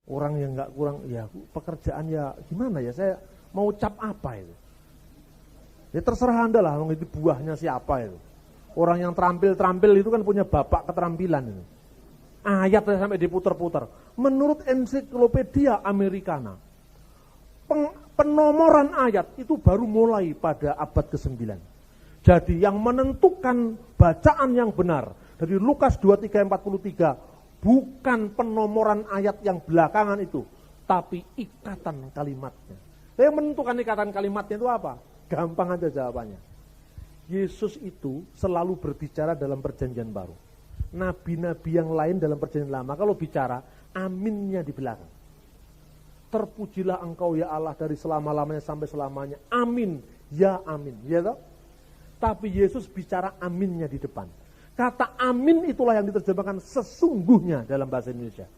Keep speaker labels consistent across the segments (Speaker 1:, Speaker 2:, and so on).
Speaker 1: Orang yang nggak kurang, ya pekerjaan ya gimana ya, saya mau cap apa itu. Ya terserah Anda lah, itu buahnya siapa itu. Orang yang terampil-terampil itu kan punya bapak keterampilan itu. Ayat sampai diputar-putar. Menurut ensiklopedia Americana, penomoran ayat itu baru mulai pada abad ke-9. Jadi yang menentukan bacaan yang benar dari Lukas 23:43 bukan penomoran ayat yang belakangan itu, tapi ikatan kalimatnya. Yang menentukan ikatan kalimatnya itu apa? Gampang aja jawabannya. Yesus itu selalu berbicara dalam perjanjian baru. Nabi-nabi yang lain dalam perjanjian lama kalau bicara, aminnya di belakang. Terpujilah engkau ya Allah dari selama-lamanya sampai selamanya. Amin, ya amin. Ya toh? Tapi Yesus bicara aminnya di depan. Kata amin itulah yang diterjemahkan sesungguhnya dalam bahasa Indonesia.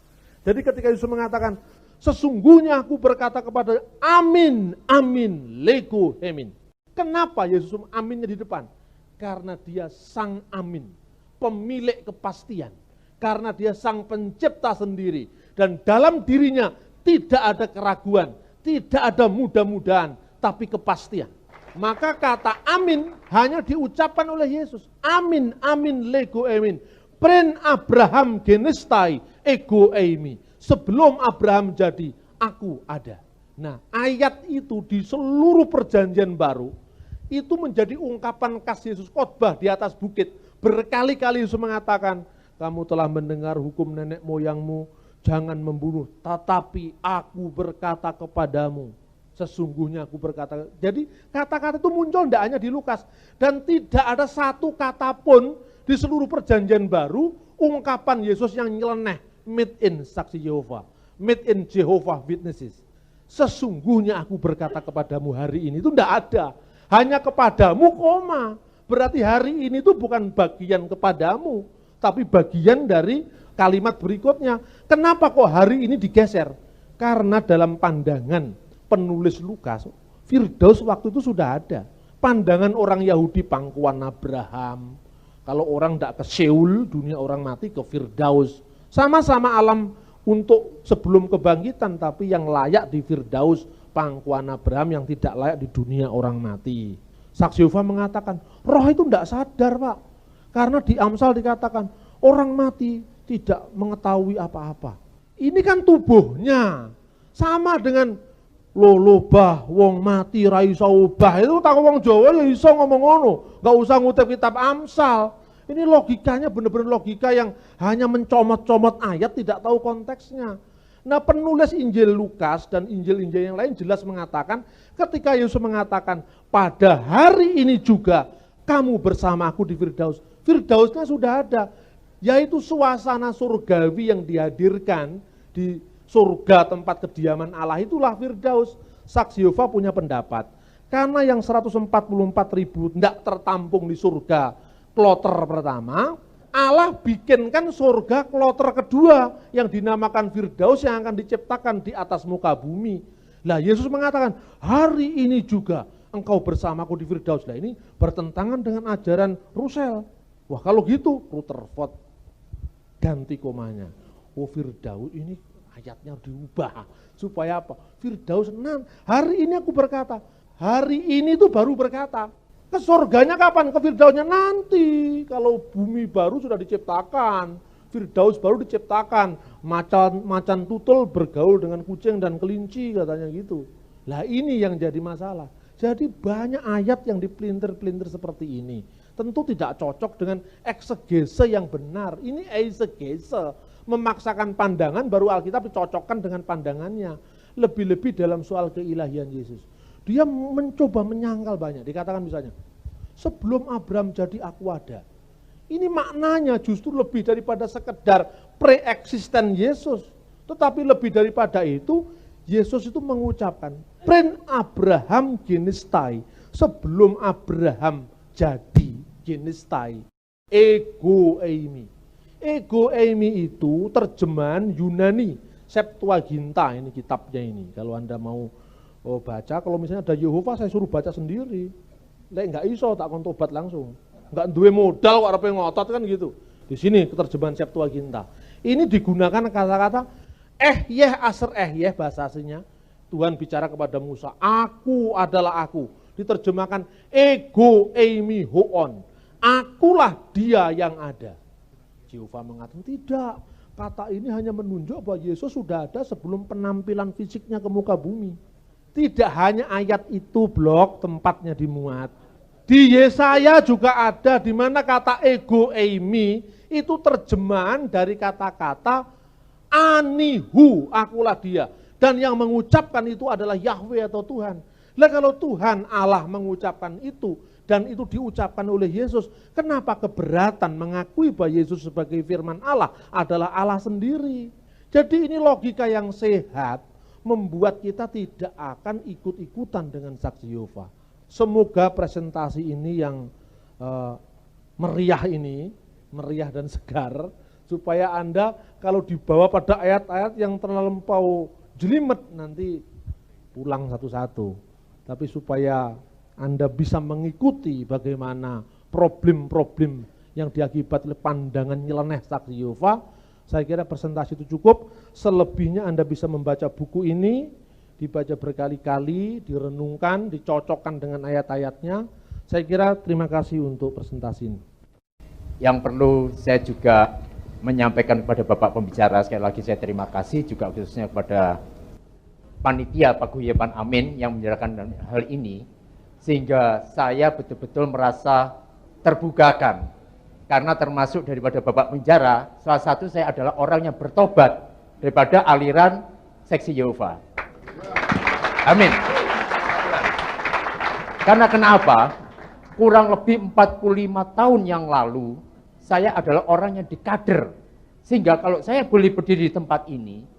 Speaker 1: Jadi ketika Yesus mengatakan, sesungguhnya aku berkata kepada amin, amin, lego, hemin. Kenapa Yesus aminnya di depan? Karena dia sang amin, pemilik kepastian. Karena dia sang pencipta sendiri. Dan dalam dirinya tidak ada keraguan, tidak ada mudah-mudahan, tapi kepastian. Maka kata amin hanya diucapkan oleh Yesus. Amin, amin, lego, emin. Pren Abraham genestai, ego, eimi. Sebelum Abraham jadi, aku ada. Nah, ayat itu di seluruh perjanjian baru, itu menjadi ungkapan khas Yesus khotbah di atas bukit. Berkali-kali Yesus mengatakan, kamu telah mendengar hukum nenek moyangmu, jangan membunuh. Tetapi aku berkata kepadamu, sesungguhnya aku berkata. Jadi kata-kata itu muncul tidak hanya di Lukas. Dan tidak ada satu kata pun di seluruh perjanjian baru, ungkapan Yesus yang nyeleneh. Meet in saksi Yehova. Meet in Jehovah Witnesses. Sesungguhnya aku berkata kepadamu hari ini. Itu tidak ada. Hanya kepadamu, koma. Berarti hari ini itu bukan bagian kepadamu. Tapi bagian dari kalimat berikutnya. Kenapa kok hari ini digeser? Karena dalam pandangan penulis Lukas, Firdaus waktu itu sudah ada. Pandangan orang Yahudi pangkuan Abraham. Kalau orang tidak ke Seul, dunia orang mati, ke Firdaus. Sama-sama alam untuk sebelum kebangkitan, tapi yang layak di Firdaus, pangkuan Abraham, yang tidak layak di dunia orang mati. Saksi Yehova mengatakan, roh itu tidak sadar Pak. Karena di Amsal dikatakan, orang mati tidak mengetahui apa-apa. Ini kan tubuhnya. Sama dengan lolobah, wong mati, ra iso obah. Itu tak wong Jawa ya iso ngomong ngono. Gak usah ngutip kitab Amsal. Ini logikanya benar-benar logika yang hanya mencomot-comot ayat, tidak tahu konteksnya. Nah, penulis Injil Lukas dan Injil-Injil yang lain jelas mengatakan, ketika Yesus mengatakan, pada hari ini juga kamu bersama aku di Firdaus. Firdausnya sudah ada, yaitu suasana surgawi yang dihadirkan di surga tempat kediaman Allah, itulah Firdaus. Saksi Yehova punya pendapat, karena yang 144.000 tidak tertampung di surga kloter pertama, Allah bikinkan surga kloter kedua yang dinamakan Firdaus yang akan diciptakan di atas muka bumi. Lah Yesus mengatakan, hari ini juga engkau bersamaku di Firdaus. Lah ini bertentangan dengan ajaran Rusel. Wah kalau gitu, Rutherford ganti komanya. Oh Firdaus ini ayatnya diubah. Supaya apa? Firdaus, hari ini aku berkata. Hari ini tuh baru berkata. Ke surganya kapan? Ke Firdausnya nanti. Kalau bumi baru sudah diciptakan, Firdaus baru diciptakan. Macan tutul bergaul dengan kucing dan kelinci katanya gitu. Lah ini yang jadi masalah. Jadi banyak ayat yang dipelintir-pelintir seperti ini. Tentu tidak cocok dengan eksegese yang benar. Ini eisegese, memaksakan pandangan baru Alkitab dicocokkan dengan pandangannya. Lebih-lebih dalam soal keilahian Yesus. Dia mencoba menyangkal banyak. Dikatakan misalnya, sebelum Abraham jadi aku ada. Ini maknanya justru lebih daripada sekedar pre-eksisten Yesus. Tetapi lebih daripada itu, Yesus itu mengucapkan, Pren Abraham genestai, sebelum Abraham jadi genestai, ego eimi. Ego eimi itu terjemahan Yunani, Septuaginta, ini kitabnya ini. Kalau Anda mau baca, kalau misalnya ada Yehova saya suruh baca sendiri. Lek enggak iso tak kon tobat langsung. Enggak duwe modal kok arepe ngotot kan gitu. Di sini keterjemahan Septuaginta. Ini digunakan kata-kata aser bahasa aslinya. Tuhan bicara kepada Musa, aku adalah aku. Diterjemahkan ego eimi hoon. Akulah dia yang ada. Yehova mengatakan tidak. Kata ini hanya menunjuk bahwa Yesus sudah ada sebelum penampilan fisiknya ke muka bumi. Tidak hanya ayat itu blok tempatnya dimuat. Di Yesaya juga ada di mana kata ego eimi itu terjemahan dari kata-kata anihu, akulah dia. Dan yang mengucapkan itu adalah Yahweh atau Tuhan. Nah kalau Tuhan Allah mengucapkan itu, dan itu diucapkan oleh Yesus, kenapa keberatan mengakui bahwa Yesus sebagai firman Allah adalah Allah sendiri? Jadi ini logika yang sehat, membuat kita tidak akan ikut-ikutan dengan saksi Yehova. Semoga presentasi ini yang meriah dan segar, supaya Anda kalau dibawa pada ayat-ayat yang terlampau jelimet nanti pulang satu-satu. Tapi supaya Anda bisa mengikuti bagaimana problem-problem yang diakibat oleh pandangan nyeleneh saksi Yehova, saya kira presentasi itu cukup. Selebihnya Anda bisa membaca buku ini, dibaca berkali-kali, direnungkan, dicocokkan dengan ayat-ayatnya. Saya kira terima kasih untuk presentasi ini.
Speaker 2: Yang perlu saya juga menyampaikan kepada Bapak Pembicara, sekali lagi saya terima kasih juga khususnya kepada panitia Paguyuban Amin yang menyerahkan hal ini, sehingga saya betul-betul merasa terbukakan, karena termasuk daripada Bapak Pembicara, salah satu saya adalah orang yang bertobat daripada aliran seksi Yehova. Amin. Karena kenapa? Kurang lebih 45 tahun yang lalu, saya adalah orang yang dikader, sehingga kalau saya boleh berdiri di tempat ini,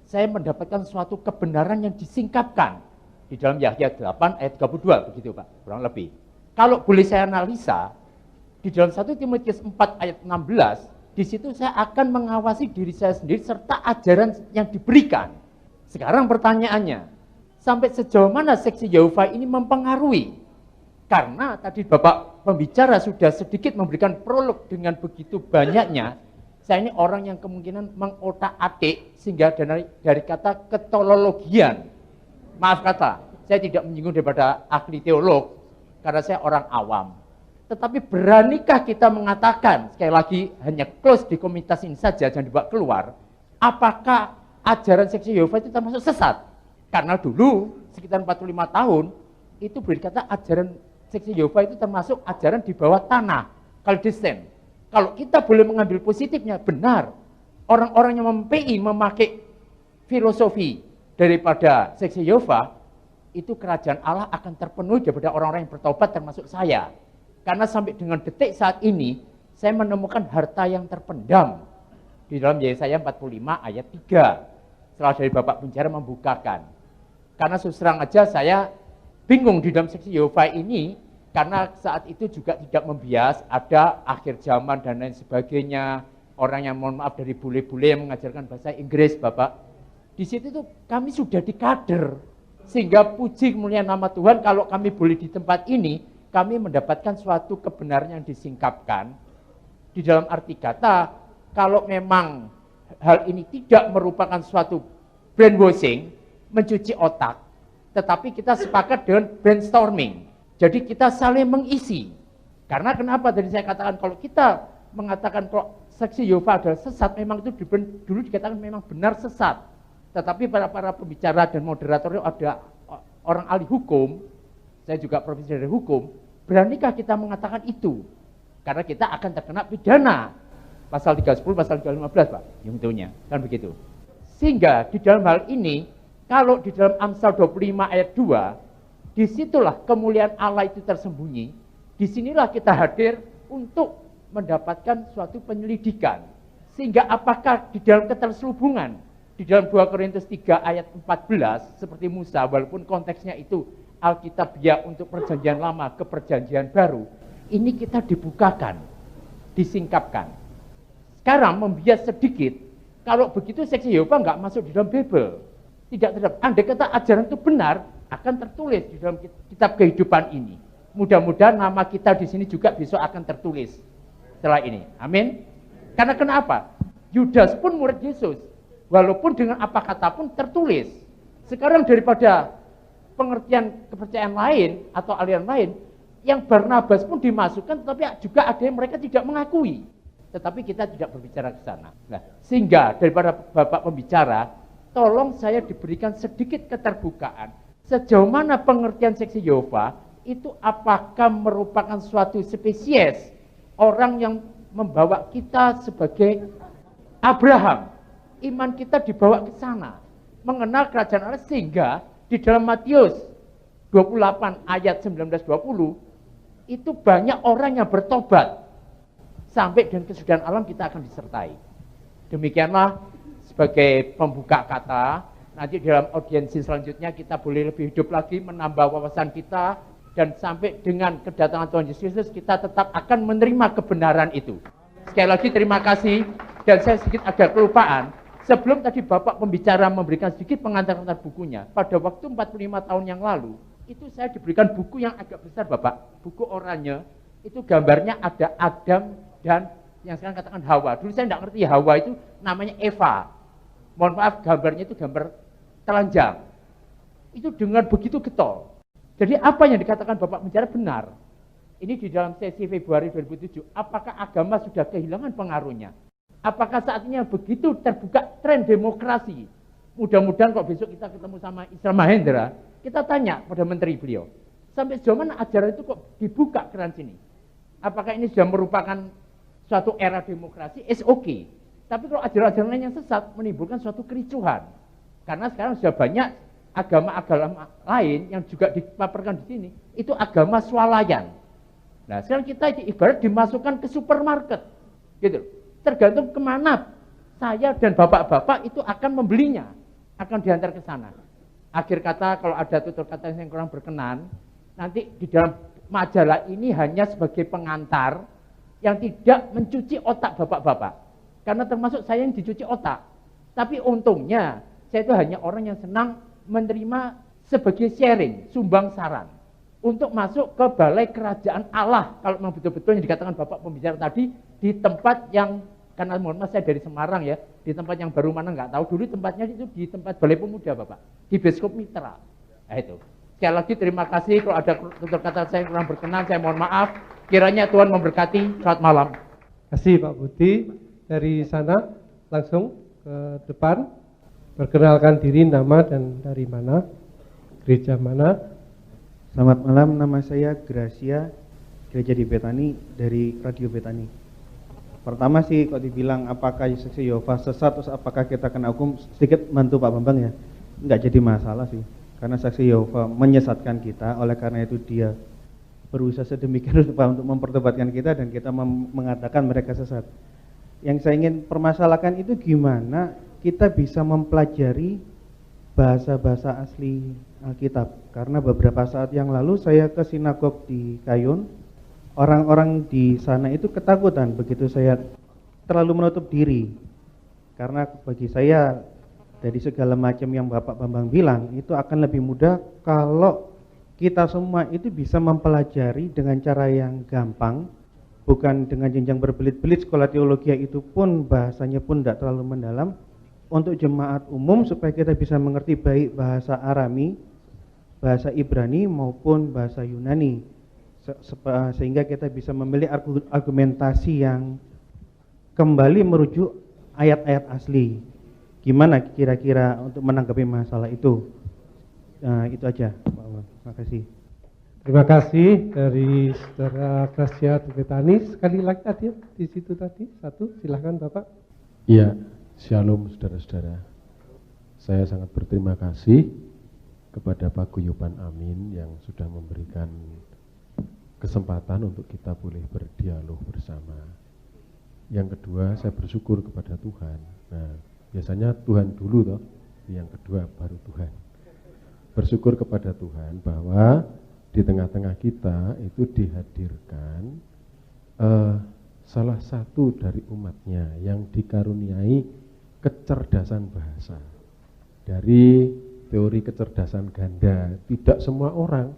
Speaker 2: saya mendapatkan suatu kebenaran yang disingkapkan di dalam Yahya 8 ayat 32, begitu Pak, kurang lebih. Kalau boleh saya analisa, di dalam 1 Timotius 4 ayat 16, di situ saya akan mengawasi diri saya sendiri serta ajaran yang diberikan. Sekarang pertanyaannya, sampai sejauh mana seksi Yehova ini mempengaruhi? Karena tadi Bapak Pembicara sudah sedikit memberikan prolog dengan begitu banyaknya, saya ini orang yang kemungkinan mengotak-atik sehingga dari kata ketolologian. Maaf kata, saya tidak menyinggung daripada ahli teolog karena saya orang awam. Tetapi beranikah kita mengatakan, sekali lagi hanya close di komunitas ini saja, jangan dibawa keluar, apakah ajaran seksi Yehova itu termasuk sesat? Karena dulu sekitar 45 tahun itu berkata ajaran seksi Yehova itu termasuk ajaran di bawah tanah, kaldesen. Kalau kita boleh mengambil positifnya, benar. Orang-orang yang memakai filosofi daripada seksi Yehova, itu kerajaan Allah akan terpenuhi daripada orang-orang yang bertobat termasuk saya. Karena sampai dengan detik saat ini, saya menemukan harta yang terpendam di dalam Yesaya 45 ayat 3. Setelah dari Bapak Penjara membukakan. Karena terus terang aja saya bingung di dalam seksi Yehova ini, karena saat itu juga tidak membias, ada akhir zaman dan lain sebagainya, orang yang mohon maaf dari bule-bule yang mengajarkan bahasa Inggris, Bapak. Di situ tuh kami sudah dikader, sehingga puji kemuliaan nama Tuhan kalau kami boleh di tempat ini, kami mendapatkan suatu kebenaran yang disingkapkan. Di dalam arti kata, kalau memang hal ini tidak merupakan suatu brainwashing, mencuci otak, tetapi kita sepakat dengan brainstorming. Jadi kita saling mengisi. Karena kenapa tadi saya katakan kalau kita mengatakan kalau seksi Yehova adalah sesat, memang itu dulu dikatakan memang benar sesat. Tetapi para pembicara dan moderator ada orang ahli hukum, saya juga profesi dari hukum, beranikah kita mengatakan itu? Karena kita akan terkena pidana. Pasal 310, pasal 315 Pak, yang tentunya, kan begitu. Sehingga di dalam hal ini, kalau di dalam Amsal 25 ayat 2, disitulah kemuliaan Allah itu tersembunyi. Disinilah kita hadir untuk mendapatkan suatu penyelidikan. Sehingga apakah di dalam keterselubungan, di dalam 2 Korintus 3 ayat 14, seperti Musa, walaupun konteksnya itu Alkitabiah untuk perjanjian lama ke perjanjian baru, ini kita dibukakan, disingkapkan. Sekarang membias sedikit, kalau begitu seksi Yehova nggak masuk di dalam Bible. Tidak terdapat. Andai kata ajaran itu benar, akan tertulis di dalam kitab kehidupan ini. Mudah-mudahan nama kita di sini juga besok akan tertulis setelah ini. Amin. Karena kenapa? Yudas pun murid Yesus. Walaupun dengan apa kata pun tertulis. Sekarang daripada pengertian kepercayaan lain atau aliran lain, yang Barnabas pun dimasukkan, tetapi juga ada yang mereka tidak mengakui. Tetapi kita tidak berbicara ke sana. Nah, sehingga daripada Bapak pembicara, tolong saya diberikan sedikit keterbukaan. Sejauh mana pengertian saksi Yehova itu apakah merupakan suatu spesies orang yang membawa kita sebagai Abraham. Iman kita dibawa ke sana, mengenal kerajaan Allah, sehingga di dalam Matius 28 ayat 19-20 itu banyak orang yang bertobat sampai dengan kesudahan alam kita akan disertai. Demikianlah sebagai pembuka kata. Nanti dalam audiensi selanjutnya kita boleh lebih hidup lagi, menambah wawasan kita, dan sampai dengan kedatangan Tuhan Yesus Kristus kita tetap akan menerima kebenaran itu. Sekali lagi terima kasih, dan saya sedikit agak kelupaan. Sebelum tadi Bapak pembicara memberikan sedikit pengantar-pengantar bukunya, pada waktu 45 tahun yang lalu, itu saya diberikan buku yang agak besar Bapak, buku oranye, itu gambarnya ada Adam dan yang sekarang katakan Hawa. Dulu saya tidak ngerti Hawa itu namanya Eva. Mohon maaf, gambarnya itu gambar telanjang. Itu dengan begitu getol. Jadi apa yang dikatakan Bapak pembicara benar. Ini di dalam sesi Februari 2007, apakah agama sudah kehilangan pengaruhnya? Apakah saat ini begitu terbuka tren demokrasi? Mudah-mudahan kok besok kita ketemu sama Isra Mahendra, kita tanya pada menteri beliau, sampai sejauh mana ajaran itu kok dibuka keran sini? Apakah ini sudah merupakan suatu era demokrasi? It's okay. Tapi kalau ajaran-ajaran lain yang sesat menimbulkan suatu kericuhan. Karena sekarang sudah banyak agama-agama lain yang juga dipaparkan di sini, itu agama swalayan. Nah, sekarang kita ibarat dimasukkan ke supermarket, gitu. Tergantung kemana saya dan bapak-bapak itu akan membelinya, akan diantar ke sana. Akhir kata, kalau ada tutur kata yang kurang berkenan, nanti di dalam majalah ini hanya sebagai pengantar yang tidak mencuci otak bapak-bapak. Karena termasuk saya yang dicuci otak. Tapi untungnya, saya itu hanya orang yang senang menerima sebagai sharing, sumbang saran. Untuk masuk ke balai kerajaan Allah, kalau memang betul-betul yang dikatakan Bapak pembicara tadi, di tempat yang, karena mohon maaf saya dari Semarang ya, di tempat yang baru mana nggak tahu, dulu tempatnya itu di tempat Balai Pemuda Bapak, di Biskop Mitra. Nah itu. Sekali lagi terima kasih, kalau ada tutur kata saya yang kurang berkenan, saya mohon maaf. Kiranya Tuhan memberkati, selamat malam.
Speaker 3: Terima kasih Pak Budi. Dari sana langsung ke depan, perkenalkan diri, nama dan dari mana, gereja mana.
Speaker 4: Selamat malam, nama saya Gracia, gereja di Betani, dari Radio Betani. Pertama sih kok dibilang apakah saksi Yehova sesat, terus apakah kita kena hukum, sedikit bantu Pak Bambang ya. Enggak jadi masalah sih, karena saksi Yehova menyesatkan kita, oleh karena itu dia berusaha sedemikian rupa untuk memperdebatkan kita dan kita mengatakan mereka sesat. Yang saya ingin permasalahkan itu gimana kita bisa mempelajari bahasa-bahasa asli Alkitab. Karena beberapa saat yang lalu saya ke sinagog di Kayun, orang-orang di sana itu ketakutan begitu saya terlalu menutup diri. Karena bagi saya dari segala macam yang Bapak Bambang bilang, itu akan lebih mudah kalau kita semua itu bisa mempelajari dengan cara yang gampang, bukan dengan jenjang berbelit-belit. Sekolah teologi itu pun bahasanya pun tidak terlalu mendalam, untuk jemaat umum supaya kita bisa mengerti baik bahasa Arami, bahasa Ibrani maupun bahasa Yunani, sehingga kita bisa memilih argumentasi yang kembali merujuk ayat-ayat asli. Gimana kira-kira untuk menanggapi masalah itu? Itu aja Pak Wan. Terima kasih.
Speaker 3: Terima kasih dari Saudara Gracia Betani. Sekali lagi tadi di situ tadi satu, silahkan Bapak.
Speaker 5: Iya, shalom saudara-saudara. Saya sangat berterima kasih kepada Pak Guyuban Amin yang sudah memberikan kesempatan untuk kita boleh berdialog bersama. Yang kedua, saya bersyukur kepada Tuhan. Nah, biasanya Tuhan dulu toh, yang kedua baru Tuhan. Bersyukur kepada Tuhan bahwa di tengah-tengah kita itu dihadirkan salah satu dari umatnya yang dikaruniai kecerdasan bahasa. Dari teori kecerdasan ganda, tidak semua orang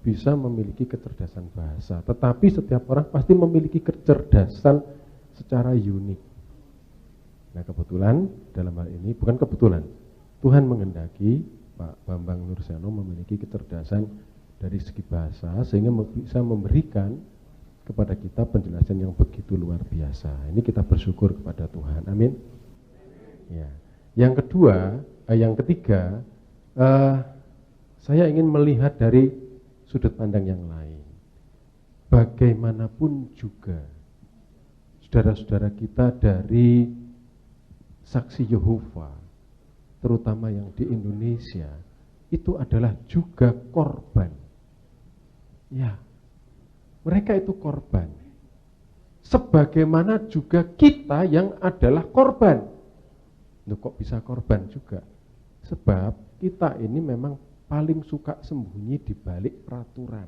Speaker 5: bisa memiliki kecerdasan bahasa, tetapi setiap orang pasti memiliki kecerdasan secara unik. Nah kebetulan dalam hal ini, bukan kebetulan, Tuhan menghendaki Pak Bambang Nursiano memiliki kecerdasan dari segi bahasa sehingga bisa memberikan kepada kita penjelasan yang begitu luar biasa. Ini kita bersyukur kepada Tuhan. Amin. Ya. Yang ketiga, saya ingin melihat dari sudut pandang yang lain. Bagaimanapun juga, saudara-saudara kita dari Saksi Yehova, terutama yang di Indonesia, itu adalah juga korban. Ya, mereka itu korban. Sebagaimana juga kita yang adalah korban. Loh, kok bisa korban juga? Sebab kita ini memang paling suka sembunyi di balik peraturan.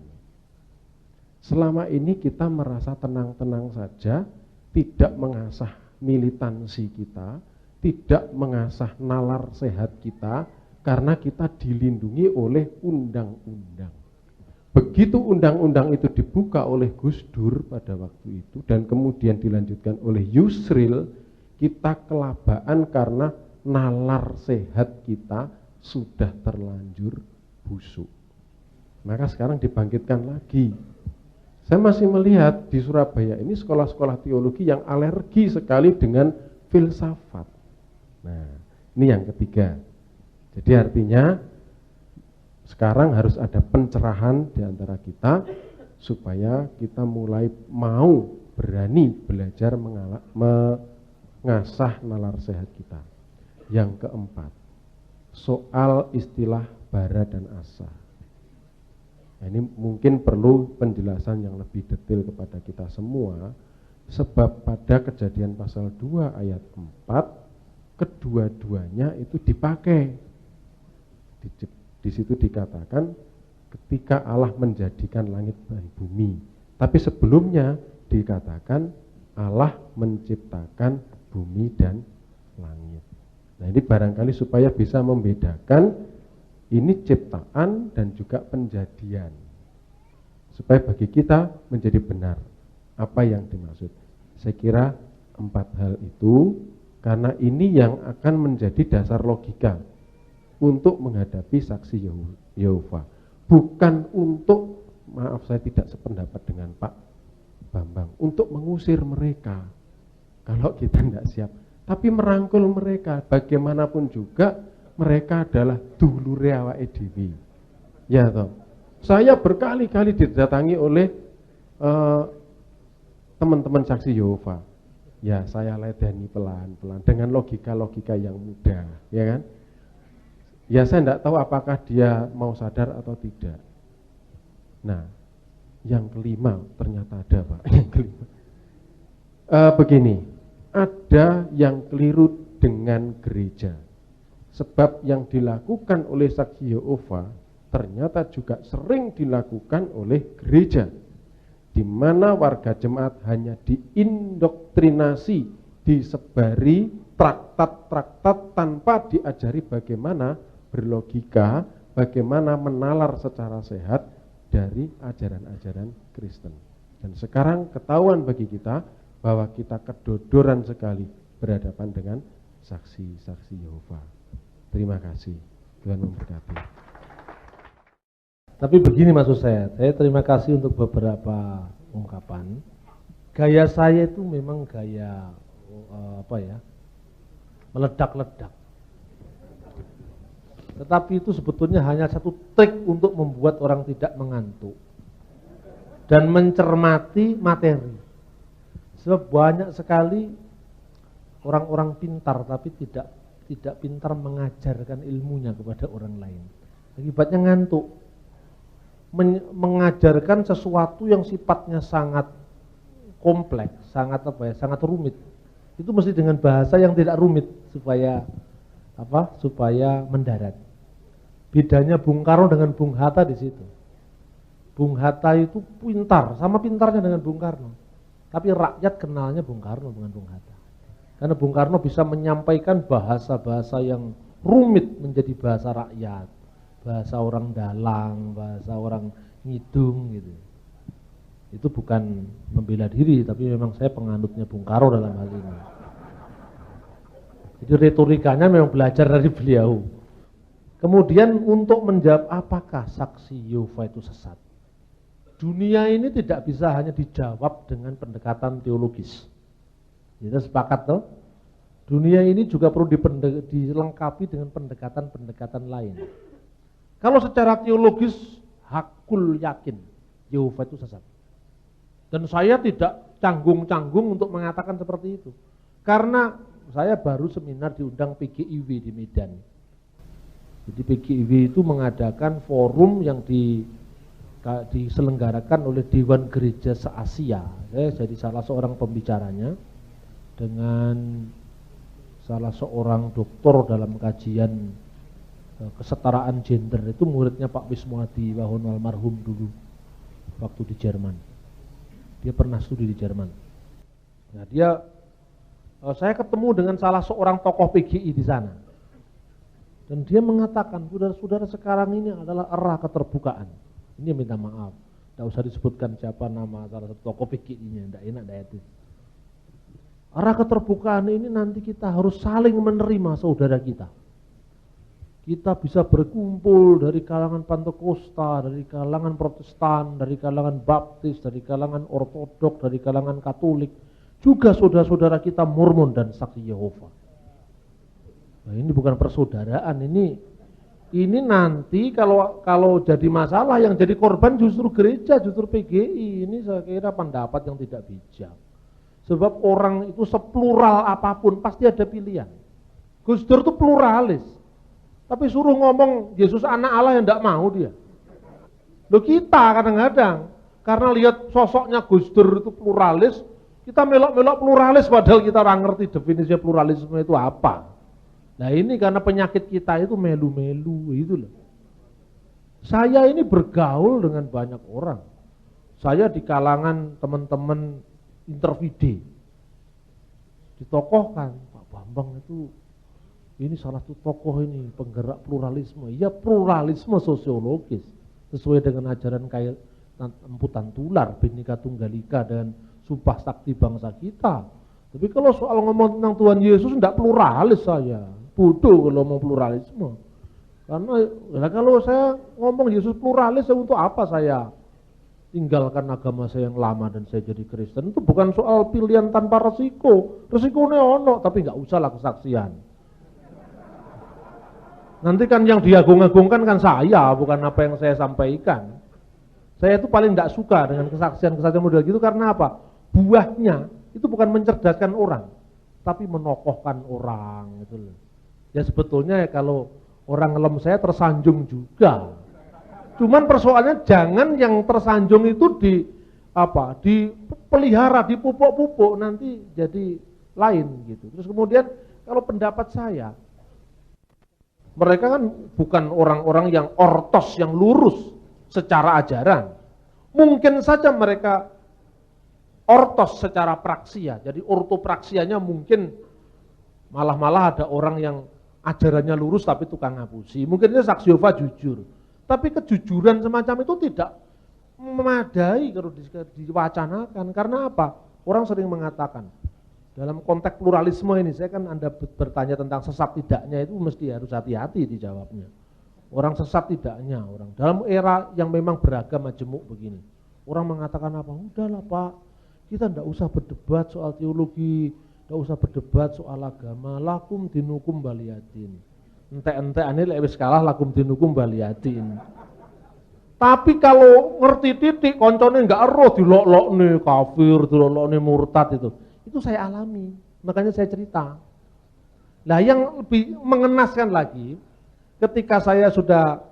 Speaker 5: Selama ini kita merasa tenang-tenang saja, tidak mengasah militansi kita, tidak mengasah nalar sehat kita, karena kita dilindungi oleh undang-undang. Begitu undang-undang itu dibuka oleh Gus Dur pada waktu itu, dan kemudian dilanjutkan oleh Yusril, kita kelabaan karena nalar sehat kita sudah terlanjur busuk. Maka sekarang dibangkitkan lagi. Saya masih melihat di Surabaya ini sekolah-sekolah teologi yang alergi sekali dengan filsafat. Nah, ini yang ketiga. Jadi artinya sekarang harus ada pencerahan di antara kita supaya kita mulai mau berani belajar mengasah nalar sehat kita. Yang keempat, soal istilah bara dan asa. Nah, ini mungkin perlu penjelasan yang lebih detail kepada kita semua, sebab pada Kejadian pasal 2 ayat 4 kedua-duanya itu dipakai. Di situ dikatakan ketika Allah menjadikan langit dan bumi. Tapi sebelumnya dikatakan Allah menciptakan bumi dan langit. Nah, ini barangkali supaya bisa membedakan ini ciptaan dan juga penjadian. Supaya bagi kita menjadi benar apa yang dimaksud. Saya kira 4 hal itu, karena ini yang akan menjadi dasar logika untuk menghadapi saksi Yehova. Bukan untuk, maaf saya tidak sependapat dengan Pak Bambang, untuk mengusir mereka kalau kita tidak siap. Tapi merangkul mereka, bagaimanapun juga mereka adalah dulure awake dhewe. Ya toh. Saya berkali-kali didatangi oleh teman-teman saksi Yehova. Ya, saya ledeni pelan-pelan dengan logika-logika yang mudah, ya kan? Ya, saya tidak tahu apakah dia mau sadar atau tidak. Nah, yang kelima ternyata ada, Pak. Yang kelima. Begini, ada yang keliru dengan gereja. Sebab yang dilakukan oleh saksi Yehova ternyata juga sering dilakukan oleh gereja, di mana warga jemaat hanya diindoktrinasi, disebari traktat-traktat tanpa diajari bagaimana berlogika, bagaimana menalar secara sehat dari ajaran-ajaran Kristen. Dan sekarang ketahuan bagi kita bahwa kita kedodoran sekali berhadapan dengan saksi-saksi Yehova. Terima kasih, Tuhan memberkati.
Speaker 1: Tapi begini maksud saya terima kasih untuk beberapa ungkapan. Gaya saya itu memang gaya meledak-ledak. Tetapi itu sebetulnya hanya satu trik untuk membuat orang tidak mengantuk dan mencermati materi. Sebab banyak sekali orang-orang pintar tapi tidak pintar mengajarkan ilmunya kepada orang lain. Akibatnya ngantuk. Mengajarkan sesuatu yang sifatnya sangat kompleks, sangat rumit. Itu mesti dengan bahasa yang tidak rumit supaya mendarat. Bedanya Bung Karno dengan Bung Hatta di situ. Bung Hatta itu pintar, sama pintarnya dengan Bung Karno. Tapi rakyat kenalnya Bung Karno bukan Bung Hatta. Karena Bung Karno bisa menyampaikan bahasa-bahasa yang rumit menjadi bahasa rakyat, bahasa orang dalang, bahasa orang ngidung gitu. Itu bukan membela diri, tapi memang saya penganutnya Bung Karno dalam hal ini.
Speaker 6: Jadi retorikanya memang belajar dari beliau. Kemudian untuk menjawab apakah saksi Yehova itu sesat. Dunia ini tidak bisa hanya dijawab dengan pendekatan teologis. Kita sepakat toh? Dunia ini juga perlu dilengkapi dengan pendekatan-pendekatan lain. Kalau secara teologis, hakul yakin Yehova itu sesat. Dan saya tidak canggung-canggung untuk mengatakan seperti itu. Karena saya baru seminar diundang PGIW di Medan. Jadi PGIW itu mengadakan forum yang diselenggarakan oleh Dewan Gereja se-Asia. Saya jadi salah seorang pembicaranya dengan salah seorang doktor dalam kajian kesetaraan gender, itu muridnya Pak Wismadi Wahon almarhum dulu waktu di Jerman. Dia pernah studi di Jerman. Nah, saya ketemu dengan salah seorang tokoh PGI di sana. Dan dia mengatakan, saudara-saudara sekarang ini adalah era keterbukaan. Ini minta maaf, tidak usah disebutkan siapa nama salah satu tokoh PGI-nya, tidak enak, tidak etis. Era keterbukaan ini nanti kita harus saling menerima saudara kita. Kita bisa berkumpul dari kalangan Pantekosta, dari kalangan Protestan, dari kalangan Baptis, dari kalangan Ortodok, dari kalangan Katolik, juga saudara-saudara kita Mormon dan Saksi Yehova. Nah, ini bukan persaudaraan, ini nanti kalau jadi masalah yang jadi korban justru gereja, justru PGI. Ini saya kira pendapat yang tidak bijak. Sebab orang itu seplural apapun pasti ada pilihan. Gus Dur itu pluralis. Tapi suruh ngomong Yesus anak Allah yang tidak mau dia. Loh, kita kadang-kadang karena lihat sosoknya Gus Dur itu pluralis, kita melok-melok pluralis padahal kita orang ngerti definisi pluralisme itu apa. Nah, ini karena penyakit kita itu melu-melu itu loh. Saya ini bergaul dengan banyak orang. Saya di kalangan teman-teman Intervide ditokohkan, Pak Bambang itu ini salah satu tokoh ini penggerak pluralisme. Ya, pluralisme sosiologis sesuai dengan ajaran kayak emputan tular, Bhinneka Tunggal Ika dan sumpah sakti bangsa kita. Tapi kalau soal ngomong tentang Tuhan Yesus tidak pluralis saya. Bodoh kalau ngomong pluralisme. Karena kalau saya ngomong Yesus pluralis, untuk apa saya tinggalkan agama saya yang lama dan saya jadi Kristen? Itu bukan soal pilihan tanpa resiko. Resikonya ono, tapi nggak usah lah kesaksian. Nanti kan yang diagung-agungkan kan saya, bukan apa yang saya sampaikan. Saya itu paling tidak suka dengan kesaksian-kesaksian model gitu, karena apa? Buahnya itu bukan mencerdaskan orang, tapi menokohkan orang gitu loh. Ya sebetulnya ya kalau orang ngelem saya tersanjung juga. Cuman persoalannya jangan yang tersanjung itu dipelihara, dipupuk-pupuk, nanti jadi lain gitu. Terus kemudian kalau pendapat saya, mereka kan bukan orang-orang yang ortos, yang lurus secara ajaran. Mungkin saja mereka ortos secara praksia, jadi ortopraksianya mungkin malah ada orang yang ajarannya lurus tapi tukang ngapusi. Mungkin dia saksi Yehova jujur. Tapi kejujuran semacam itu tidak memadai kalau diwacanakan. Karena apa? Orang sering mengatakan, dalam konteks pluralisme ini, saya kan Anda bertanya tentang sesat tidaknya itu mesti harus hati-hati dijawabnya. Orang sesat tidaknya, orang dalam era yang memang beragam majemuk begini. Orang mengatakan apa? Udahlah Pak, kita tidak usah berdebat soal teologi, tidak usah berdebat soal agama, lakum dinukum baliatin. Ente-ente ane lewis kalah lakum dinukum baliatin. Tapi kalau ngerti titik, koncone enggak eruh dilok-lokne kafir, dilok-lokne murtad itu saya alami, makanya saya cerita. Nah, yang lebih mengenaskan lagi, ketika saya sudah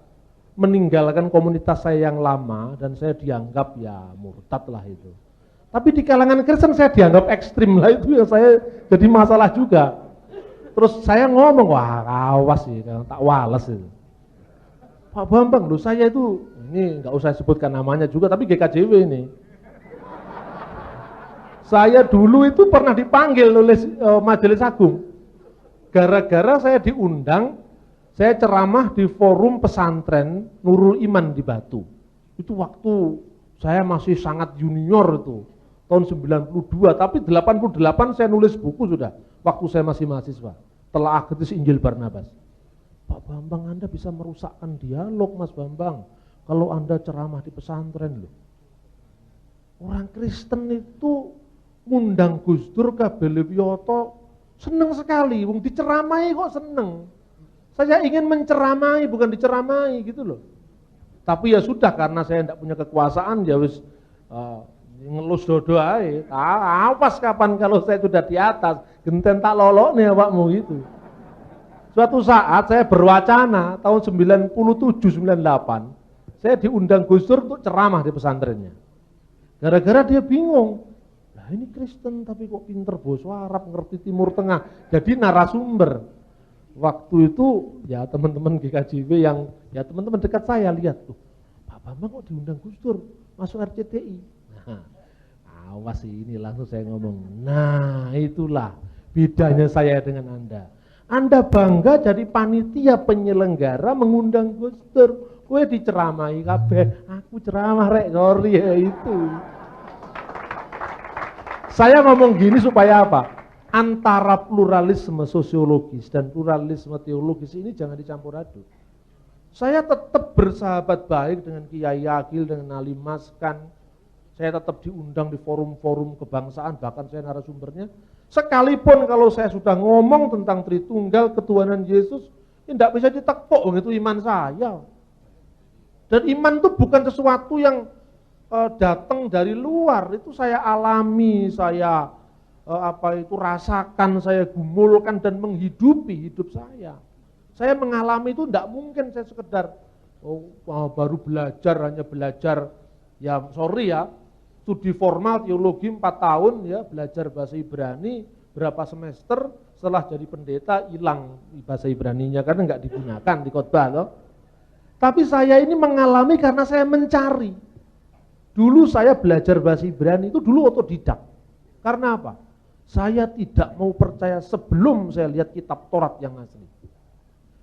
Speaker 6: meninggalkan komunitas saya yang lama dan saya dianggap ya murtad lah itu. Tapi di kalangan Kristen saya dianggap ekstrim lah, itu yang saya jadi masalah juga. Terus saya ngomong, wah awas sih, tak wales itu. Pak Bambang, loh saya itu, ini nggak usah sebutkan namanya juga, tapi GKJW ini. Saya dulu itu pernah dipanggil oleh Majelis Agung. Gara-gara saya diundang, saya ceramah di forum pesantren Nurul Iman di Batu. Itu waktu saya masih sangat junior itu, tahun 92, tapi 88 saya nulis buku sudah, waktu saya masih mahasiswa. telaah kritis Injil Barnabas. Pak Bambang, Anda bisa merusakkan dialog, Mas Bambang, kalau Anda ceramah di pesantren loh. Orang Kristen itu ngundang Gus Dur ke Belewiyoto seneng sekali, wong diceramai kok seneng. Saya ingin menceramai bukan diceramai gitu loh. Tapi ya sudah, karena saya tidak punya kekuasaan ya wis ngelus dodo aja. Awas kapan kalau saya sudah di atas, genten tak lolok nih awakmu gitu. Suatu saat saya berwacana tahun 97-98, saya diundang Gus Dur untuk ceramah di pesantrennya. Gara-gara dia bingung, lah ini Kristen tapi kok pinter bahasa Arab, ngerti Timur Tengah, jadi narasumber. Waktu itu ya teman-teman GKJW yang ya teman-teman dekat saya lihat tuh, Pak Bambang kok diundang Gus Dur masuk RCTI. Nah, awas ini langsung saya ngomong, nah itulah bedanya saya dengan Anda. Anda bangga jadi panitia penyelenggara mengundang Gus Dur. Gue diceramai kabeh, aku ceramah rek, sorry ya itu. Saya ngomong gini supaya apa? Antara pluralisme sosiologis dan pluralisme teologis ini jangan dicampur aduk. Saya tetap bersahabat baik dengan Kiai Agil, dengan Ali Maskan. Saya tetap diundang di forum-forum kebangsaan, bahkan saya narasumbernya. Sekalipun kalau saya sudah ngomong tentang Tritunggal, ketuhanan Yesus, ya tidak bisa ditekuk, itu iman saya. Dan iman itu bukan sesuatu yang datang dari luar, itu saya alami, saya rasakan, saya gumulkan dan menghidupi hidup saya. Saya mengalami itu tidak mungkin saya sekedar baru belajar, hanya belajar, ya sorry ya, studi formal teologi 4 tahun ya, belajar bahasa Ibrani berapa semester, setelah jadi pendeta hilang bahasa Ibraninya karena nggak digunakan di khotbah loh. Tapi saya ini mengalami karena saya mencari. Dulu saya belajar bahasa Ibrani itu dulu otodidak. Karena apa? Saya tidak mau percaya sebelum saya lihat kitab Taurat yang asli.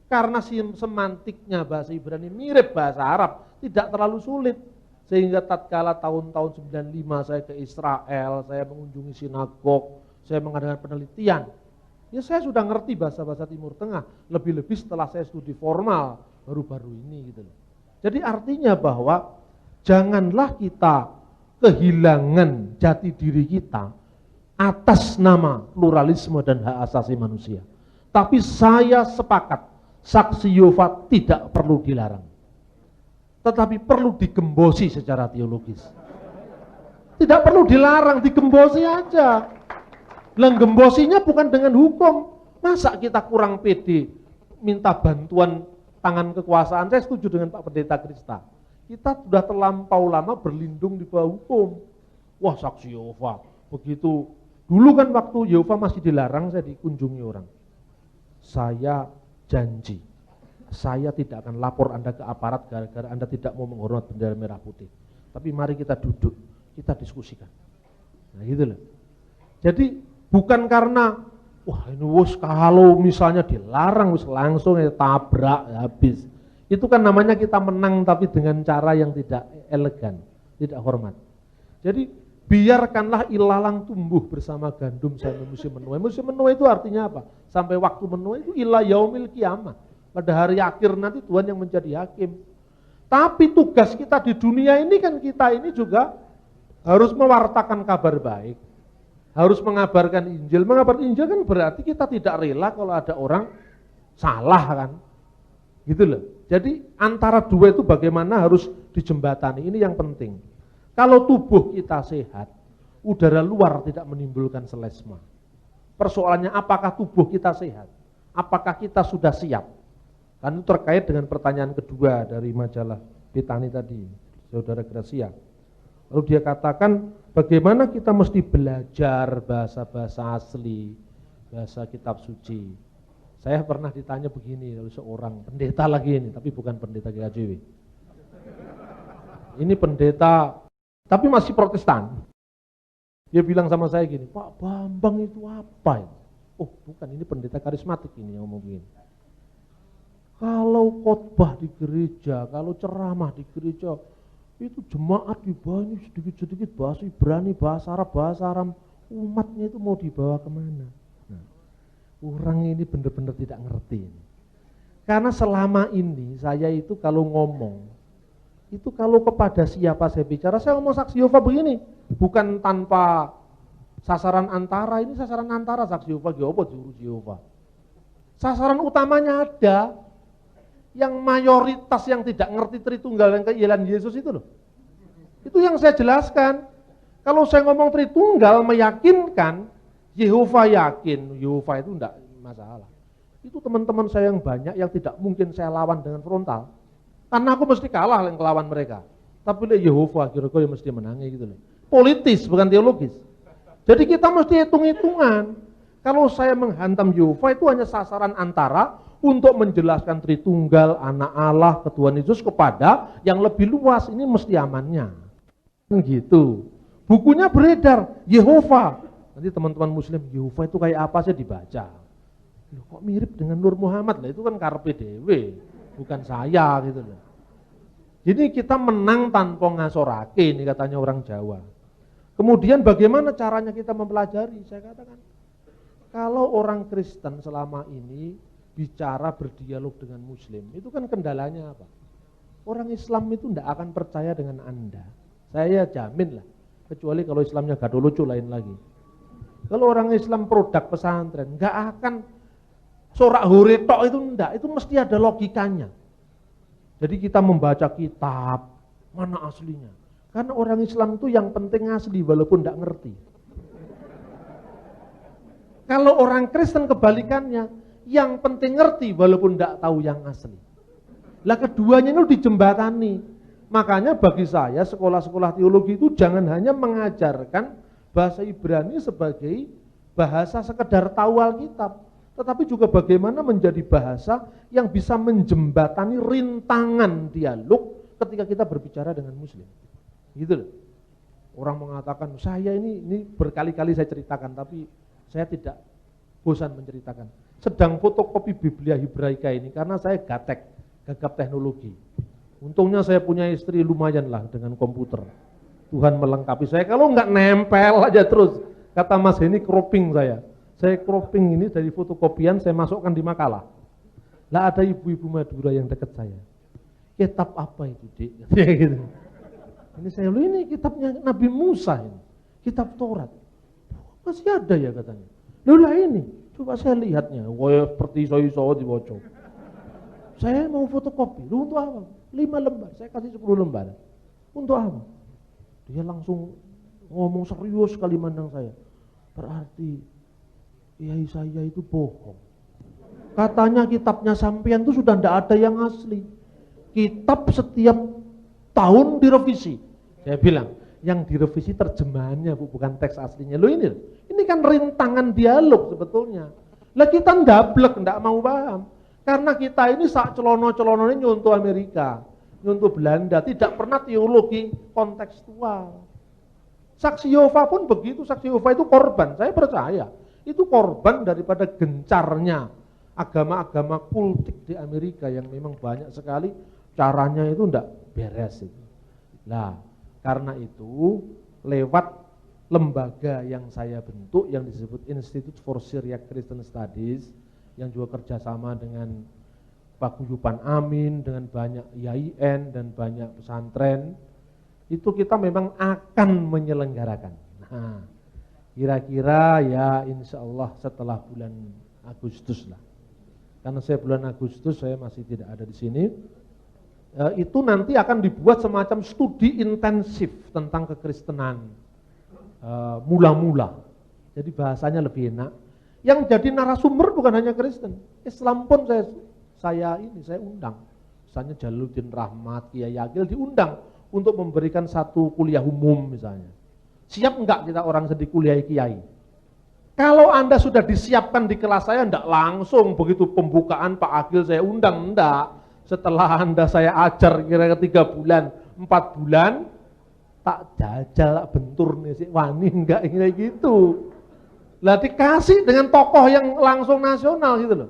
Speaker 6: Karena semantiknya bahasa Ibrani mirip bahasa Arab, tidak terlalu sulit. Sehingga tatkala tahun-tahun 95 saya ke Israel, saya mengunjungi sinagog, saya mengadakan penelitian. Ya saya sudah ngerti bahasa-bahasa Timur Tengah, lebih-lebih setelah saya studi formal baru-baru ini gitu loh. Jadi artinya bahwa janganlah kita kehilangan jati diri kita atas nama pluralisme dan hak asasi manusia. Tapi saya sepakat, saksi Yehova tidak perlu dilarang. Tetapi perlu digembosi secara teologis. Tidak perlu dilarang, digembosi aja. Lenggembosinya bukan dengan hukum. Masa kita kurang pede minta bantuan tangan kekuasaan? Saya setuju dengan Pak Pendeta Krista. Kita sudah terlampau lama berlindung di bawah hukum. Wah, saksi Yehova. Begitu dulu kan waktu Yehova masih dilarang, saya dikunjungi orang. Saya janji, saya tidak akan lapor Anda ke aparat gara-gara Anda tidak mau menghormat bendera merah putih. Tapi mari kita duduk, kita diskusikan. Nah gitu loh. Jadi bukan karena wah ini kalau misalnya dilarang langsung ya tabrak habis. Itu kan namanya kita menang tapi dengan cara yang tidak elegan, tidak hormat. Jadi biarkanlah ilalang tumbuh bersama gandum sampai musim menuai. Musim menuai itu artinya apa? Sampai waktu menuai itu ila yaumil kiamah. Pada hari akhir nanti Tuhan yang menjadi hakim. Tapi tugas kita di dunia ini kan kita ini juga harus mewartakan kabar baik. Harus mengabarkan Injil. Mengabarkan Injil kan berarti kita tidak rela kalau ada orang salah kan. Gitu loh. Jadi antara dua itu bagaimana harus dijembatani. Ini yang penting. Kalau tubuh kita sehat, udara luar tidak menimbulkan selesma. Persoalannya apakah tubuh kita sehat? Apakah kita sudah siap? Kan itu terkait dengan pertanyaan kedua dari majalah Betani tadi, Saudara Gracia. Lalu dia katakan bagaimana kita mesti belajar bahasa-bahasa asli, bahasa kitab suci. Saya pernah ditanya begini oleh seorang pendeta lagi ini, tapi bukan pendeta GKJW. Ini pendeta, tapi masih Protestan. Dia bilang sama saya gini, Pak Bambang itu apa ini? Oh bukan, ini pendeta karismatik ini yang ngomong begini. Kalau khotbah di gereja, kalau ceramah di gereja, itu jemaat dibawa sedikit-sedikit bahasa Ibrani, bahasa Arab, umatnya itu mau dibawa kemana? Nah, orang ini benar-benar tidak ngerti. Karena selama ini saya itu kalau ngomong, itu kalau kepada siapa saya bicara, saya ngomong saksi Yehova begini, bukan tanpa sasaran antara. Ini sasaran antara saksi Yehova, juru Yehova. Sasaran utamanya ada, yang mayoritas yang tidak ngerti Tritunggal dan keilahian Yesus itu loh. Itu yang saya jelaskan. Kalau saya ngomong Tritunggal meyakinkan, Yehova yakin, Yehova itu enggak masalah. Itu teman-teman saya yang banyak yang tidak mungkin saya lawan dengan frontal. Karena aku mesti kalah yang lawan mereka. Tapi Yehova kira-kira mesti menangi gitu loh. Politis bukan teologis. Jadi kita mesti hitung-hitungan. Kalau saya menghantam Yehova itu hanya sasaran antara untuk menjelaskan Tritunggal, anak Allah, ketuhanan Yesus kepada yang lebih luas. Ini mesti amannya. Gitu. Bukunya beredar, Yehova. Nanti teman-teman muslim, Yehova itu kayak apa sih dibaca. Loh, kok mirip dengan Nur Muhammad? Lah itu kan karepe dhewe, bukan saya gitu loh. Jadi kita menang tanpa ngasorake, ini katanya orang Jawa. Kemudian bagaimana caranya kita mempelajari? Saya katakan, kalau orang Kristen selama ini bicara berdialog dengan muslim, itu kan kendalanya apa? Orang Islam itu tidak akan percaya dengan Anda. Saya jamin lah, kecuali kalau Islamnya gaduh lucu lain lagi. Kalau orang Islam produk pesantren, nggak akan sorak hore tok itu enggak, itu mesti ada logikanya. Jadi kita membaca kitab, mana aslinya? Karena orang Islam itu yang penting asli walaupun enggak ngerti. Kalau orang Kristen kebalikannya, yang penting ngerti walaupun enggak tahu yang asli. Lah keduanya itu dijembatani. Makanya bagi saya sekolah-sekolah teologi itu jangan hanya mengajarkan bahasa Ibrani sebagai bahasa sekedar tahu Alkitab, tetapi juga bagaimana menjadi bahasa yang bisa menjembatani rintangan dialog ketika kita berbicara dengan muslim. Gitu loh. Orang mengatakan, saya ini berkali-kali saya ceritakan, tapi saya tidak bosan menceritakan. Sedang fotokopi Biblia Hebraika ini, karena saya gagap teknologi. Untungnya saya punya istri lumayan lah dengan komputer. Tuhan melengkapi saya, kalau nggak nempel aja terus. Kata Mas ini cropping saya. Saya cropping ini dari fotokopian, saya masukkan di makalah. Lah ada ibu-ibu Madura yang dekat saya. Kitab apa itu, Dik? Gitu. Ini saya lihat, ini kitabnya Nabi Musa ini. Kitab Taurat. Masih ada ya katanya. Lah ini, coba saya lihatnya. Wah, seperti iso-iso dibaca. Saya mau fotokopi. Lu untuk apa? 5 lembar, saya kasih 10 lembar. Untuk apa? Dia langsung ngomong serius sekali mandang saya. Berarti kiai saya itu bohong. Katanya kitabnya sampean itu sudah tidak ada yang asli. Kitab setiap tahun direvisi. Saya bilang, yang direvisi terjemahannya Bu, bukan teks aslinya. Loh ini kan rintangan dialog sebetulnya. Lah kita ndablek, ndak mau paham. Karena kita ini sak celono-celonone nyontoh Amerika, nyontoh Belanda, tidak pernah teologi kontekstual. Saksi Yehova pun begitu, saksi Yehova itu korban, saya percaya. Itu korban daripada gencarnya agama-agama kultik di Amerika yang memang banyak sekali caranya itu enggak beres itu. Nah, karena itu lewat lembaga yang saya bentuk yang disebut Institute for Syriac Christian Studies yang juga kerjasama dengan Paguyuban Amin, dengan banyak IAIN dan banyak pesantren, itu kita memang akan menyelenggarakan. Nah, kira-kira ya insya Allah setelah bulan Agustus lah. Karena saya bulan Agustus saya masih tidak ada di sini. Itu nanti akan dibuat semacam studi intensif tentang kekristenan mula-mula. Jadi bahasanya lebih enak. Yang jadi narasumber bukan hanya Kristen, Islam pun saya undang. Misalnya Jalaluddin Rahmat, Kiai Agil diundang untuk memberikan satu kuliah umum misalnya. Siap enggak kita orang sedih kuliah kiai? Kalau Anda sudah disiapkan di kelas saya, enggak langsung begitu pembukaan Pak Agil saya undang, enggak. Setelah Anda saya ajar kira-kira 3 bulan, 4 bulan, tak jajal bentur nih si wani enggak kayak gitu. Lah dikasih dengan tokoh yang langsung nasional gitu loh.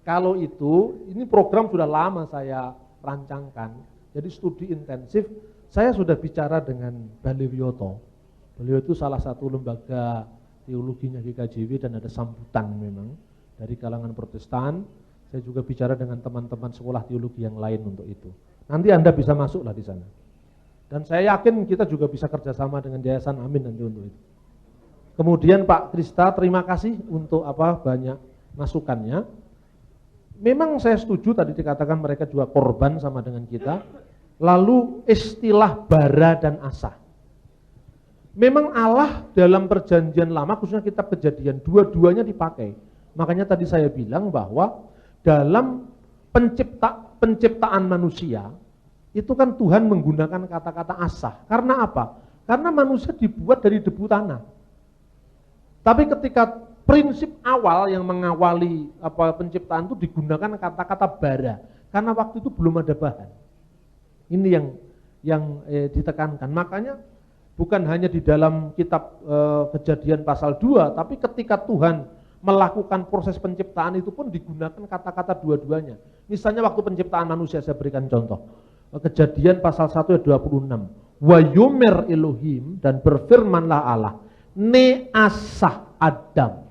Speaker 6: Kalau itu, ini program sudah lama saya rancangkan. Jadi studi intensif, saya sudah bicara dengan Balewioto. Beliau itu salah satu lembaga teologinya GKJW dan ada sambutan memang. dari kalangan Protestan, saya juga bicara dengan teman-teman sekolah teologi yang lain untuk itu. Nanti Anda bisa masuklah di sana. Dan saya yakin kita juga bisa kerjasama dengan Yayasan Amin nanti untuk itu. Kemudian Pak Krista, terima kasih untuk banyak masukannya. Memang saya setuju tadi dikatakan mereka juga korban sama dengan kita. Lalu istilah bara dan asah. Memang Allah dalam perjanjian lama, khususnya kitab Kejadian, dua-duanya dipakai. Makanya tadi saya bilang bahwa dalam penciptaan manusia, itu kan Tuhan menggunakan kata-kata asah. Karena apa? Karena manusia dibuat dari debu tanah. Tapi ketika prinsip awal yang mengawali penciptaan itu digunakan kata-kata bara. Karena waktu itu belum ada bahan. Ini yang ditekankan. Makanya bukan hanya di dalam kitab Kejadian pasal 2, tapi ketika Tuhan melakukan proses penciptaan itu pun digunakan kata-kata dua-duanya. Misalnya waktu penciptaan manusia, saya berikan contoh. Kejadian pasal 1 ayat 26. Wa yumer Elohim, dan berfirmanlah Allah, ne'asah Adam.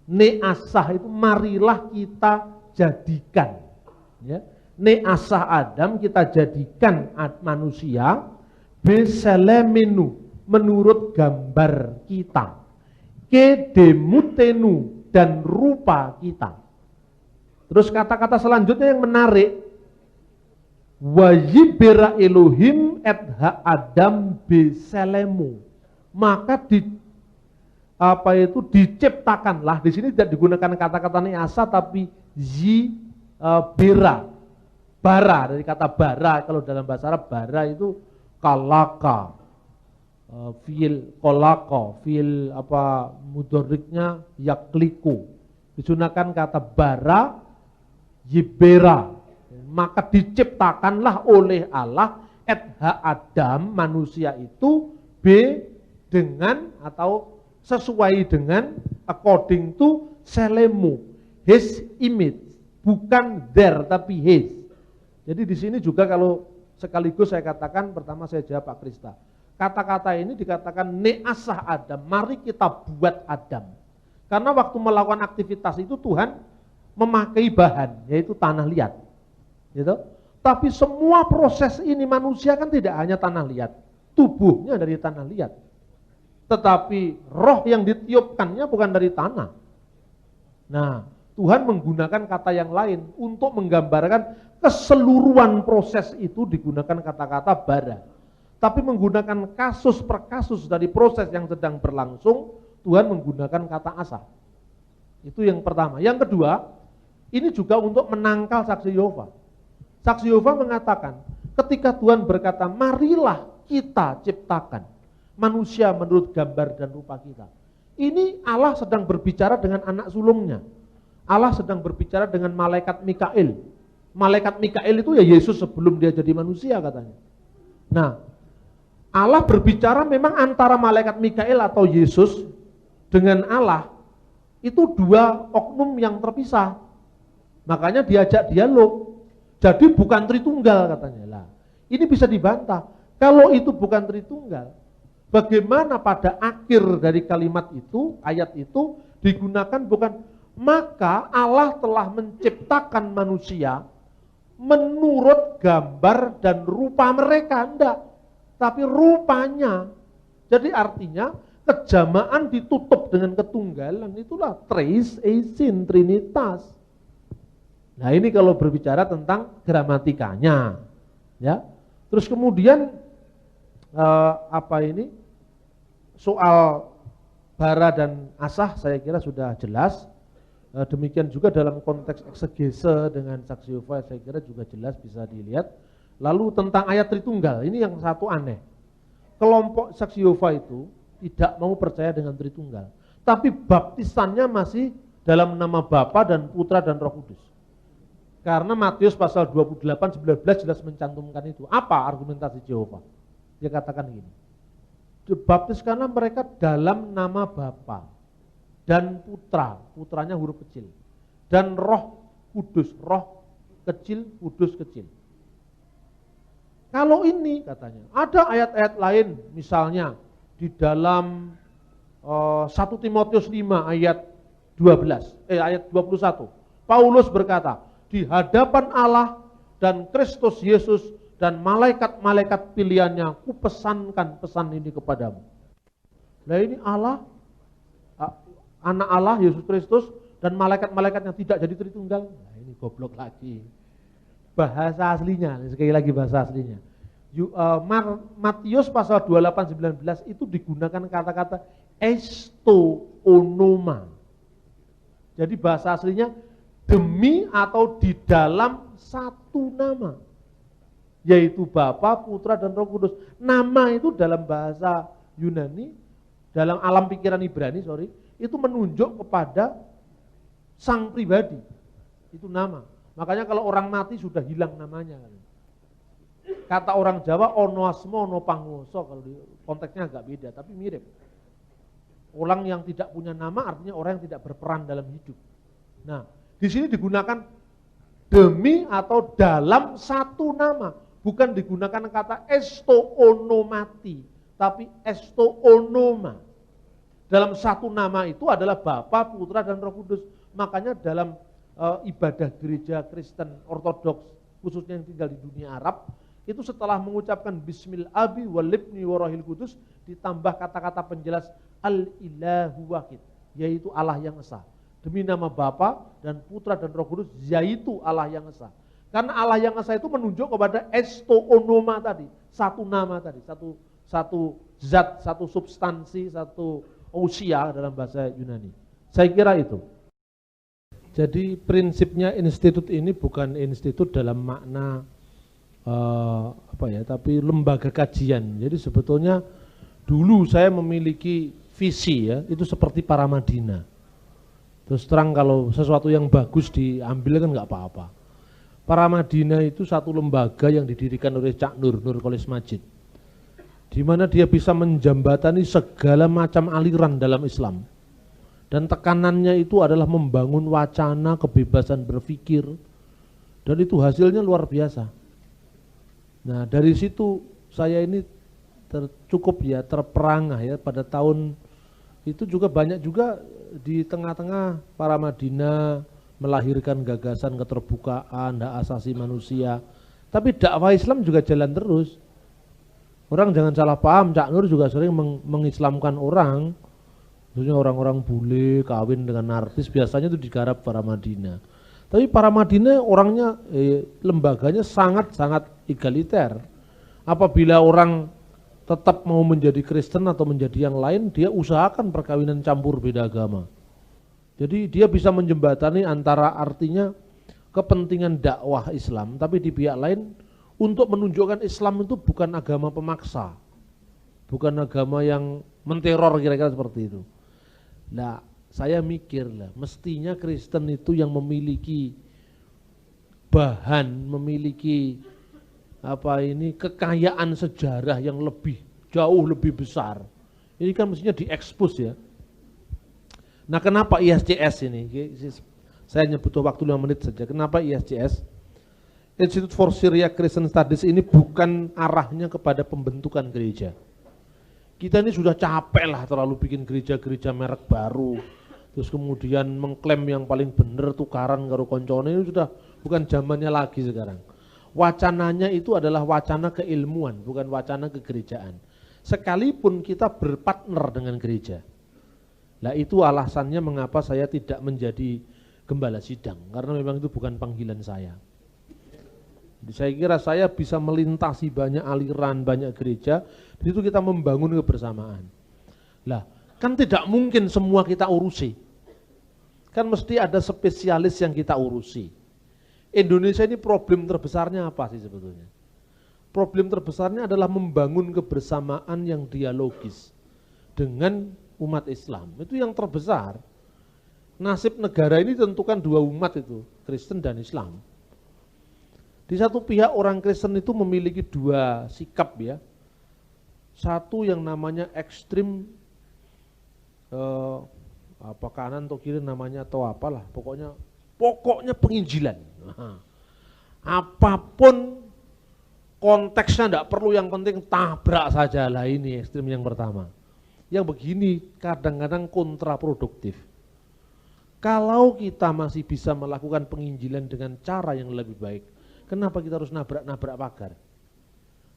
Speaker 6: Ne'asah itu marilah kita jadikan. Ya. Ne'asah Adam, kita jadikan manusia beselemenu, menurut gambar kita, kedemutenu, dan rupa kita. Terus kata-kata selanjutnya yang menarik, wajibera Elohim et ha Adam beselemu, maka diciptakanlah. Di sini tidak digunakan kata-kata ne'asah tapi bera, bara, dari kata bara. Kalau dalam bahasa Arab bara itu kalaka, fiil kolako, fiil mudoriknya yakliku. Digunakan kata bara, yibera. Maka diciptakanlah oleh Allah et ha Adam, manusia itu dengan atau sesuai dengan, according to selemu, his image, bukan their tapi his. Jadi di sini juga kalau sekaligus saya katakan, pertama saya jawab Pak Krista. Kata-kata ini dikatakan ne'asah Adam, mari kita buat Adam. Karena waktu melakukan aktivitas itu Tuhan memakai bahan, yaitu tanah liat. Gitu? Tapi semua proses ini manusia kan tidak hanya tanah liat, tubuhnya dari tanah liat. Tetapi roh yang ditiupkannya bukan dari tanah. Nah, Tuhan menggunakan kata yang lain untuk menggambarkan keseluruhan proses itu, digunakan kata-kata bara. Tapi menggunakan kasus per kasus dari proses yang sedang berlangsung, Tuhan menggunakan kata asah. Itu yang pertama. Yang kedua, ini juga untuk menangkal saksi Yehova. Saksi Yehova mengatakan, ketika Tuhan berkata, marilah kita ciptakan manusia menurut gambar dan rupa kita. Ini Allah sedang berbicara dengan anak sulungnya. Allah sedang berbicara dengan malaikat Mikail. Malaikat Mikail itu ya Yesus sebelum dia jadi manusia katanya. Nah, Allah berbicara memang antara malaikat Mikail atau Yesus dengan Allah, itu dua oknum yang terpisah. Makanya diajak dialog. Jadi bukan Tritunggal katanya. Lah, ini bisa dibantah. Kalau itu bukan Tritunggal, bagaimana pada akhir dari kalimat itu, ayat itu digunakan bukan, maka Allah telah menciptakan manusia menurut gambar dan rupa mereka, enggak, tapi rupanya. Jadi artinya kejamaan ditutup dengan ketunggalan, itulah Tres Eisin, Trinitas. Nah, ini kalau berbicara tentang gramatikanya, ya. Terus kemudian soal bara dan asah saya kira sudah jelas. Demikian juga dalam konteks eksegese dengan saksi Yehova saya kira juga jelas bisa dilihat. Lalu tentang ayat Tritunggal, ini yang satu aneh. Kelompok saksi Yehova itu tidak mau percaya dengan Tritunggal, tapi baptisannya masih dalam nama Bapa dan Putra dan Roh Kudus. Karena Matius pasal 28:19 jelas mencantumkan itu. Apa argumentasi Yehova? Dia katakan gini, dibaptiskanlah mereka dalam nama Bapa dan Putra, putranya huruf kecil, dan Roh Kudus, roh kecil, kudus kecil. Kalau ini katanya, ada ayat-ayat lain, misalnya di dalam 1 Timotius 5 ayat ayat 21. Paulus berkata, di hadapan Allah dan Kristus Yesus dan malaikat-malaikat pilihannya, ku pesankan pesan ini kepadamu. Nah ini Allah, anak Allah Yesus Kristus dan malaikat-malaikat yang tidak jadi Tritunggal. Nah ini goblok lagi. Bahasa aslinya, sekali lagi bahasa aslinya. Matius pasal 28-19 itu digunakan kata-kata esto onoma. Jadi bahasa aslinya demi atau di dalam satu nama, yaitu Bapa, Putra, dan Roh Kudus. Nama itu dalam bahasa Yunani, dalam alam pikiran Ibrani, itu menunjuk kepada sang pribadi. Itu nama. Makanya kalau orang mati sudah hilang namanya. Kata orang Jawa, ono asmo, ono pangoso, kalau di konteksnya agak beda, tapi mirip. Orang yang tidak punya nama artinya orang yang tidak berperan dalam hidup. Nah, di sini digunakan demi atau dalam satu nama, bukan digunakan kata esto onomati, tapi esto onoma. Dalam satu nama itu adalah Bapa, Putra, dan Roh Kudus. Makanya dalam ibadah gereja Kristen Ortodoks, khususnya yang tinggal di dunia Arab, itu setelah mengucapkan Bismil Abi wal Ibni wa Rohil Kudus, ditambah kata-kata penjelas Al-Ilahu Wahid, yaitu Allah yang esa. Demi nama Bapa dan Putra dan Roh Kudus, yaitu Allah yang esa. Karena Allah yang esa itu menunjuk kepada esto onoma tadi, satu nama tadi, satu zat, satu substansi, satu ousia dalam bahasa Yunani. Saya kira itu. Jadi prinsipnya institut ini bukan institut dalam makna tapi lembaga kajian. Jadi sebetulnya dulu saya memiliki visi ya, itu seperti Paramadina. Terus terang kalau sesuatu yang bagus diambil kan nggak apa-apa. Paramadina itu satu lembaga yang didirikan oleh Cak Nur Kholis Majid, di mana dia bisa menjembatani segala macam aliran dalam Islam. Dan tekanannya itu adalah membangun wacana kebebasan berpikir, dan itu hasilnya luar biasa. Nah dari situ saya ini cukup ya terperangah ya, pada tahun itu juga banyak juga di tengah-tengah Paramadina melahirkan gagasan keterbukaan, hak asasi manusia. Tapi dakwah Islam juga jalan terus. Orang jangan salah paham, Cak Nur juga sering mengislamkan orang, khususnya orang-orang bule kawin dengan artis, biasanya itu digarap Paramadina. Tapi Paramadina orangnya, lembaganya sangat-sangat egaliter. Apabila orang tetap mau menjadi Kristen atau menjadi yang lain, dia usahakan perkawinan campur beda agama. Jadi dia bisa menjembatani antara artinya kepentingan dakwah Islam, tapi di pihak lain untuk menunjukkan Islam itu bukan agama pemaksa, bukan agama yang menteror, kira-kira seperti itu. Nah, saya mikir lah, mestinya Kristen itu yang memiliki bahan, memiliki kekayaan sejarah yang jauh lebih besar. Ini kan mestinya diekspos ya. Nah, kenapa ISCS ini? Saya hanya butuh waktu 5 menit saja. Kenapa ISCS? Institute for Syria Christian Studies ini bukan arahnya kepada pembentukan gereja. Kita ini sudah capek lah terlalu bikin gereja-gereja merek baru, terus kemudian mengklaim yang paling benar tukaran karo koncone, ini sudah bukan zamannya lagi sekarang. Wacananya itu adalah wacana keilmuan, bukan wacana kegerejaan. Sekalipun kita berpartner dengan gereja. Nah itu alasannya mengapa saya tidak menjadi gembala sidang, karena memang itu bukan panggilan saya. Saya kira saya bisa melintasi banyak aliran, banyak gereja, di situ kita membangun kebersamaan. Lah, kan tidak mungkin semua kita urusi. Kan mesti ada spesialis yang kita urusi. Indonesia ini problem terbesarnya apa sih sebetulnya? Problem terbesarnya adalah membangun kebersamaan yang dialogis dengan umat Islam. Itu yang terbesar. Nasib negara ini tentukan dua umat itu, Kristen dan Islam. Di satu pihak orang Kristen itu memiliki dua sikap ya. Satu yang namanya ekstrim, kanan atau kiri namanya atau apalah, pokoknya penginjilan. Apapun konteksnya tidak perlu, yang penting tabrak saja lah, ini ekstrim yang pertama. Yang begini kadang-kadang kontraproduktif. Kalau kita masih bisa melakukan penginjilan dengan cara yang lebih baik, kenapa kita harus nabrak-nabrak pagar?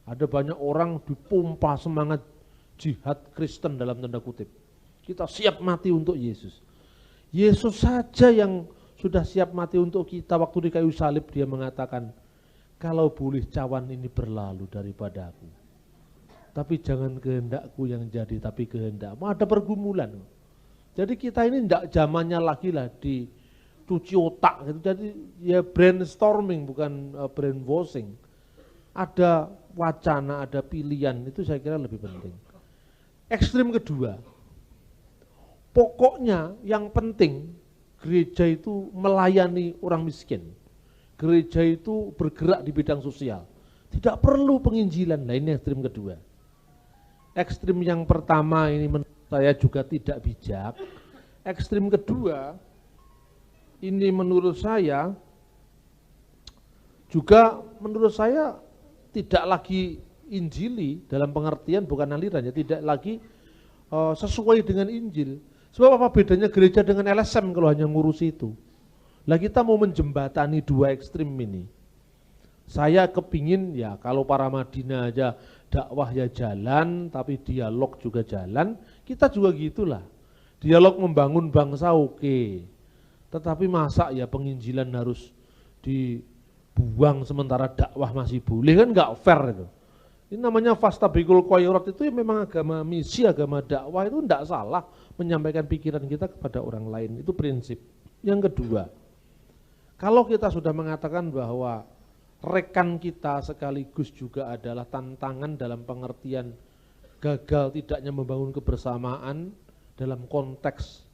Speaker 6: Ada banyak orang dipompa semangat jihad Kristen dalam tanda kutip. Kita siap mati untuk Yesus. Yesus saja yang sudah siap mati untuk kita. Waktu di kayu salib dia mengatakan, kalau boleh cawan ini berlalu daripada aku. Tapi jangan kehendakku yang jadi, tapi kehendakmu. Ada pergumulan. Jadi kita ini tidak zamannya lagi lah dicuci otak gitu. Jadi ya brainstorming bukan brainwashing. Ada wacana, ada pilihan, itu saya kira lebih penting. Ekstrim kedua, pokoknya yang penting gereja itu melayani orang miskin. Gereja itu bergerak di bidang sosial. Tidak perlu penginjilan. Nah ini ekstrim kedua. Ekstrim yang pertama ini menurut saya juga tidak bijak. Ekstrim kedua ini menurut saya juga tidak lagi injili dalam pengertian bukan aliran ya, tidak lagi sesuai dengan Injil. Sebab apa bedanya gereja dengan LSM kalau hanya ngurusi itu? Lah kita mau menjembatani dua ekstrim ini. Saya kepingin ya kalau para Madinah aja dakwah ya jalan, tapi dialog juga jalan, kita juga gitulah. Dialog membangun bangsa oke. Tetapi masa ya penginjilan harus dibuang sementara dakwah masih boleh, kan nggak fair itu. Ini namanya fastabikul khairat, itu ya memang agama misi, agama dakwah itu tidak salah menyampaikan pikiran kita kepada orang lain, itu prinsip. Yang kedua, kalau kita sudah mengatakan bahwa rekan kita sekaligus juga adalah tantangan dalam pengertian gagal tidaknya membangun kebersamaan dalam konteks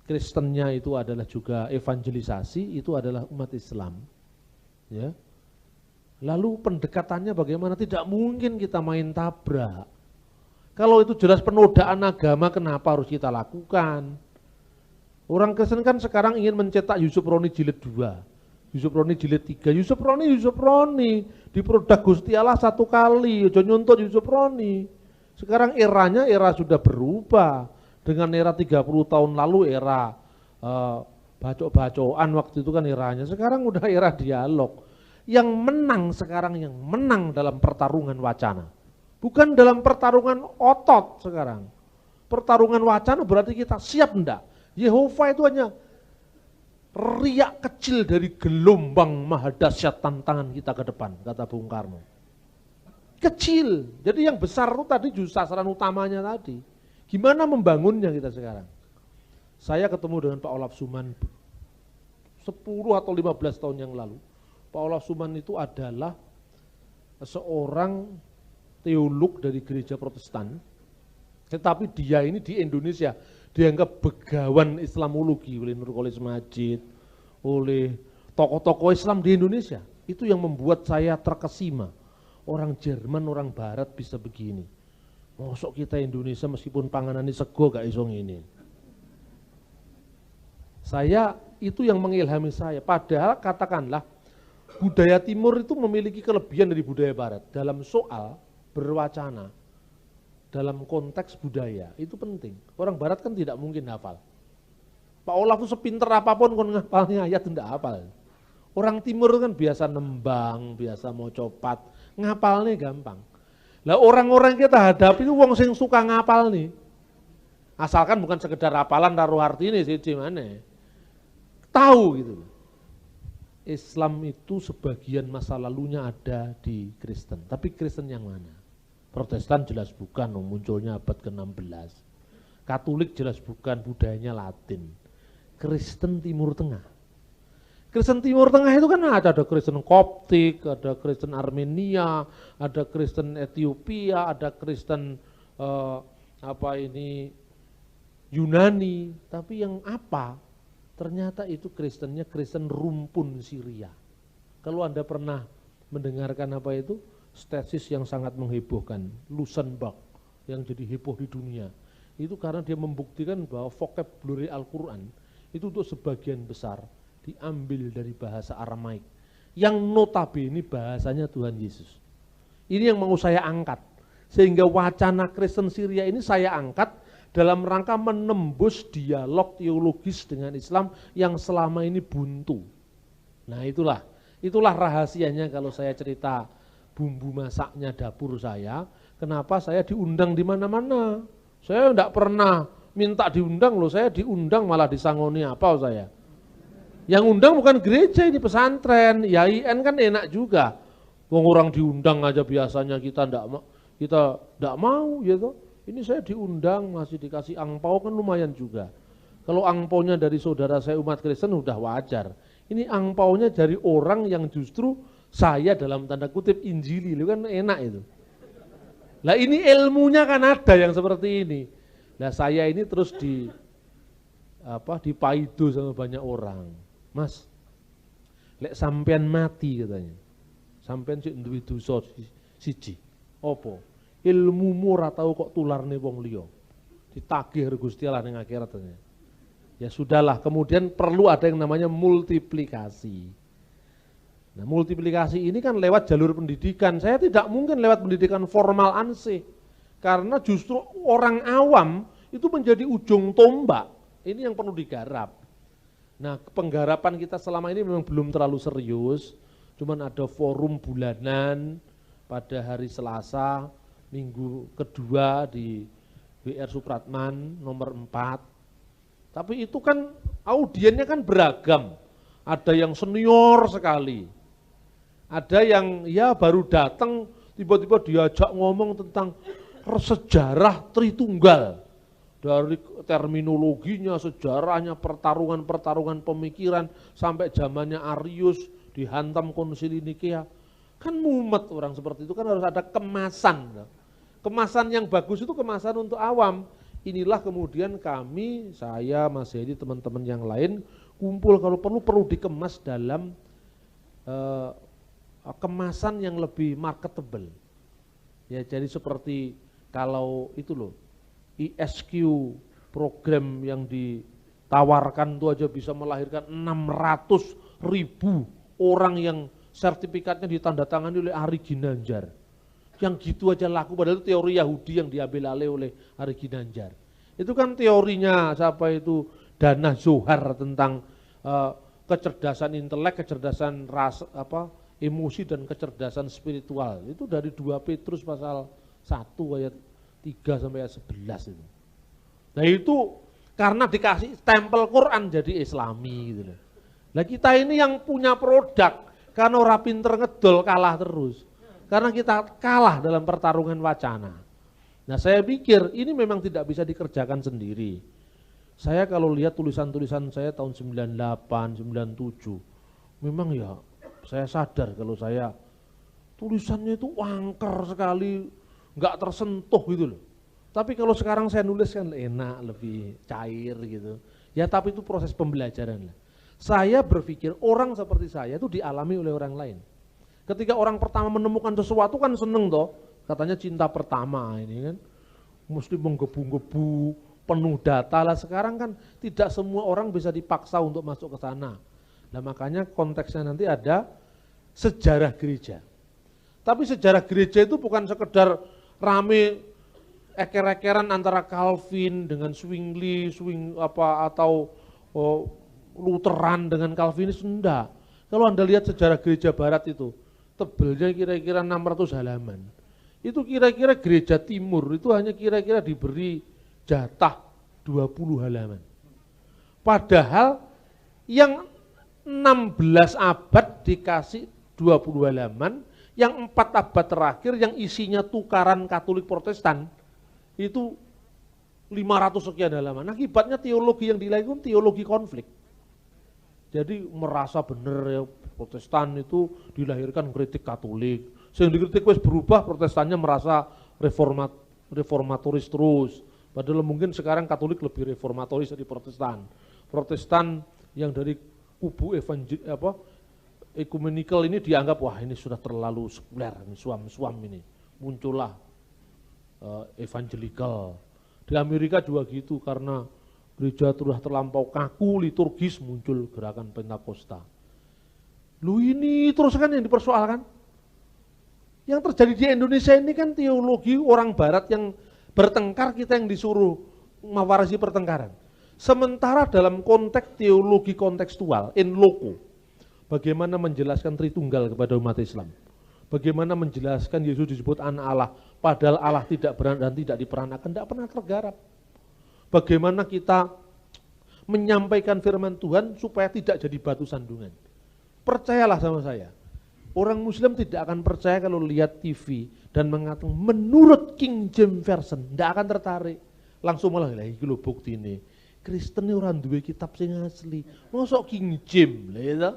Speaker 6: Kristennya itu adalah juga evangelisasi, itu adalah umat Islam. Ya. Lalu pendekatannya bagaimana? Tidak mungkin kita main tabrak. Kalau itu jelas penodaan agama, kenapa harus kita lakukan? Orang Kristen kan sekarang ingin mencetak Yusuf Roni jilid 2. Yusuf Roni jilid 3, Yusuf Roni, di produk Gusti Allah satu kali, ojo nyuntut Yusuf Roni. Sekarang eranya sudah berubah, dengan era 30 tahun lalu era bacok-bacokan waktu itu kan eranya, sekarang udah era dialog. Yang menang sekarang, yang menang dalam pertarungan wacana, bukan dalam pertarungan otot sekarang. Pertarungan wacana berarti kita siap enggak? Yehova itu hanya riak kecil dari gelombang maha dahsyat tantangan kita ke depan, kata Bung Karno. Kecil, jadi yang besar itu tadi justru sasaran utamanya tadi. Gimana membangunnya kita sekarang? Saya ketemu dengan Pak Olaf Suman 10 atau 15 tahun yang lalu. Pak Olaf Suman itu adalah seorang teolog dari gereja Protestan, tetapi dia ini di Indonesia dianggap begawan Islamologi oleh Nurkolis Majid, oleh tokoh-tokoh Islam di Indonesia. Itu yang membuat saya terkesima. Orang Jerman, orang Barat bisa begini. Mosok kita Indonesia meskipun panganannya sego gak iso ngene. Saya itu yang mengilhami saya. Padahal katakanlah budaya Timur itu memiliki kelebihan dari budaya Barat dalam soal berwacana. Dalam konteks budaya, itu penting. Orang Barat kan tidak mungkin hafal. Pak Olaf itu sepinter apapun kon ngapalnya ayat tidak hafal. Orang Timur kan biasa nembang, biasa mau copat, ngapalnya gampang. Lah orang-orang kita hadapi itu wong sing suka ngapal nih. Asalkan bukan sekedar hafalan taruh artinya sih gimana. Tahu gitu. Islam itu sebagian masa lalunya ada di Kristen, tapi Kristen yang mana? Protestan jelas bukan, munculnya abad ke-16. Katolik jelas bukan, budayanya Latin. Kristen Timur Tengah. Kristen Timur Tengah itu kan ada Kristen Koptik, ada Kristen Armenia, ada Kristen Ethiopia, ada Kristen Yunani. Tapi yang apa? Ternyata itu Kristennya Kristen rumpun Syria. Kalau Anda pernah mendengarkan apa itu? Tesis yang sangat menghebohkan, Lusenbach, yang jadi heboh di dunia. Itu karena dia membuktikan bahwa vocabulary Al-Quran itu untuk sebagian besar diambil dari bahasa Aramaik, yang notabene bahasanya Tuhan Yesus. Ini yang mau saya angkat, sehingga wacana Kristen Syria ini saya angkat
Speaker 1: dalam rangka menembus dialog teologis dengan Islam yang selama ini buntu. Nah itulah rahasianya kalau saya cerita bumbu masaknya dapur saya, kenapa saya diundang di mana-mana. Saya enggak pernah minta diundang loh, saya diundang malah disangoni apa saya. Yang undang bukan gereja, ini pesantren, IAIN kan enak juga. Wong orang diundang aja biasanya kita enggak mau gitu. Ini saya diundang masih dikasih angpau kan lumayan juga. Kalau angpaunya dari saudara saya umat Kristen udah wajar. Ini angpaunya dari orang yang justru saya dalam tanda kutip injili, itu kan enak itu. Lah ini ilmunya kan ada yang seperti ini. Nah saya ini terus dipaido sama banyak orang. Mas, lek sampean mati katanya. Sampean sik duwe dosa siji. Apa? Ilmumu ora tau kok tularne wong liya. Ditagih Gusti Allah ning akhirat katanya. Ya sudahlah, kemudian perlu ada yang namanya multiplikasi. Nah, multiplikasi ini kan lewat jalur pendidikan. Saya tidak mungkin lewat pendidikan formal ansih. Karena justru orang awam itu menjadi ujung tombak. Ini yang perlu digarap. Nah, penggarapan kita selama ini memang belum terlalu serius. Cuman ada forum bulanan pada hari Selasa, minggu kedua di WR Supratman nomor 4. Tapi itu kan audiennya kan beragam. Ada yang senior sekali. Ada yang ya baru datang tiba-tiba diajak ngomong tentang sejarah Tritunggal. Dari terminologinya, sejarahnya, pertarungan-pertarungan pemikiran sampai zamannya Arius dihantam Konsili Nikea. Kan mumet orang seperti itu, kan harus ada kemasan. Kemasan yang bagus itu kemasan untuk awam. Inilah kemudian kami, saya, Mas Hedi, teman-teman yang lain kumpul kalau perlu dikemas dalam kemasan yang lebih marketable. Ya jadi seperti kalau itu loh, ISQ program yang ditawarkan itu aja bisa melahirkan 600.000 orang yang sertifikatnya ditandatangani oleh Ari Ginanjar. Yang gitu aja laku, padahal itu teori Yahudi yang diambil alih oleh Ari Ginanjar. Itu kan teorinya siapa itu Dana Zohar tentang kecerdasan intelek, kecerdasan emosi dan kecerdasan spiritual. Itu dari 2 Petrus pasal 1 ayat 3 sampai ayat 11 itu. Nah itu karena dikasih stempel Quran jadi Islami gitu loh. Nah kita ini yang punya produk, karena orang pinter ngedol kalah terus. Karena kita kalah dalam pertarungan wacana. Nah saya pikir ini memang tidak bisa dikerjakan sendiri. Saya kalau lihat tulisan-tulisan saya tahun 98, 97, memang ya saya sadar kalau saya tulisannya itu angker sekali, nggak tersentuh gitu loh. Tapi kalau sekarang saya nulis kan enak, lebih cair gitu. Ya tapi itu proses pembelajaran lah. Saya berpikir orang seperti saya itu dialami oleh orang lain. Ketika orang pertama menemukan sesuatu kan seneng toh, katanya cinta pertama ini kan, mesti menggebu-gebu, penuh data lah. Sekarang kan tidak semua orang bisa dipaksa untuk masuk ke sana. Nah makanya konteksnya nanti ada sejarah gereja. Tapi sejarah gereja itu bukan sekedar rame eker-ekeran antara Calvin dengan Zwingli, atau Lutheran dengan Calvinis, enggak. Kalau Anda lihat sejarah gereja barat itu, tebelnya kira-kira 600 halaman. Itu kira-kira gereja timur itu hanya kira-kira diberi jatah 20 halaman. Padahal yang 16 abad dikasih 20 halaman, yang 4 abad terakhir yang isinya tukaran Katolik Protestan itu 500 sekian halaman. Akibatnya teologi yang dilahirkan teologi konflik. Jadi merasa benar ya Protestan itu dilahirkan kritik Katolik. Sehingga dikritik wis berubah, Protestannya merasa reformatoris terus. Padahal mungkin sekarang Katolik lebih reformatoris dari Protestan. Protestan yang dari kubu ekumenikal ini dianggap wah ini sudah terlalu sekuler, ini suam-suam ini. Muncullah evangelical. Di Amerika juga gitu, karena gereja sudah terlampau kaku liturgis, muncul gerakan Pentakosta. Lu ini terus kan yang dipersoalkan. Yang terjadi di Indonesia ini kan teologi orang barat yang bertengkar, kita yang disuruh mewarisi pertengkaran. Sementara dalam konteks teologi kontekstual, in loco, bagaimana menjelaskan Tritunggal kepada umat Islam, bagaimana menjelaskan Yesus disebut anak Allah, padahal Allah tidak beranak dan tidak diperanakan, tidak pernah tergarap. Bagaimana kita menyampaikan firman Tuhan supaya tidak jadi batu sandungan. Percayalah sama saya, orang Muslim tidak akan percaya kalau lihat TV dan mengatakan menurut King James Version, tidak akan tertarik. Langsung malah, lah iki lho buktine. Kristen ini orang duwe kitab sing asli. Mosok King James lha ya.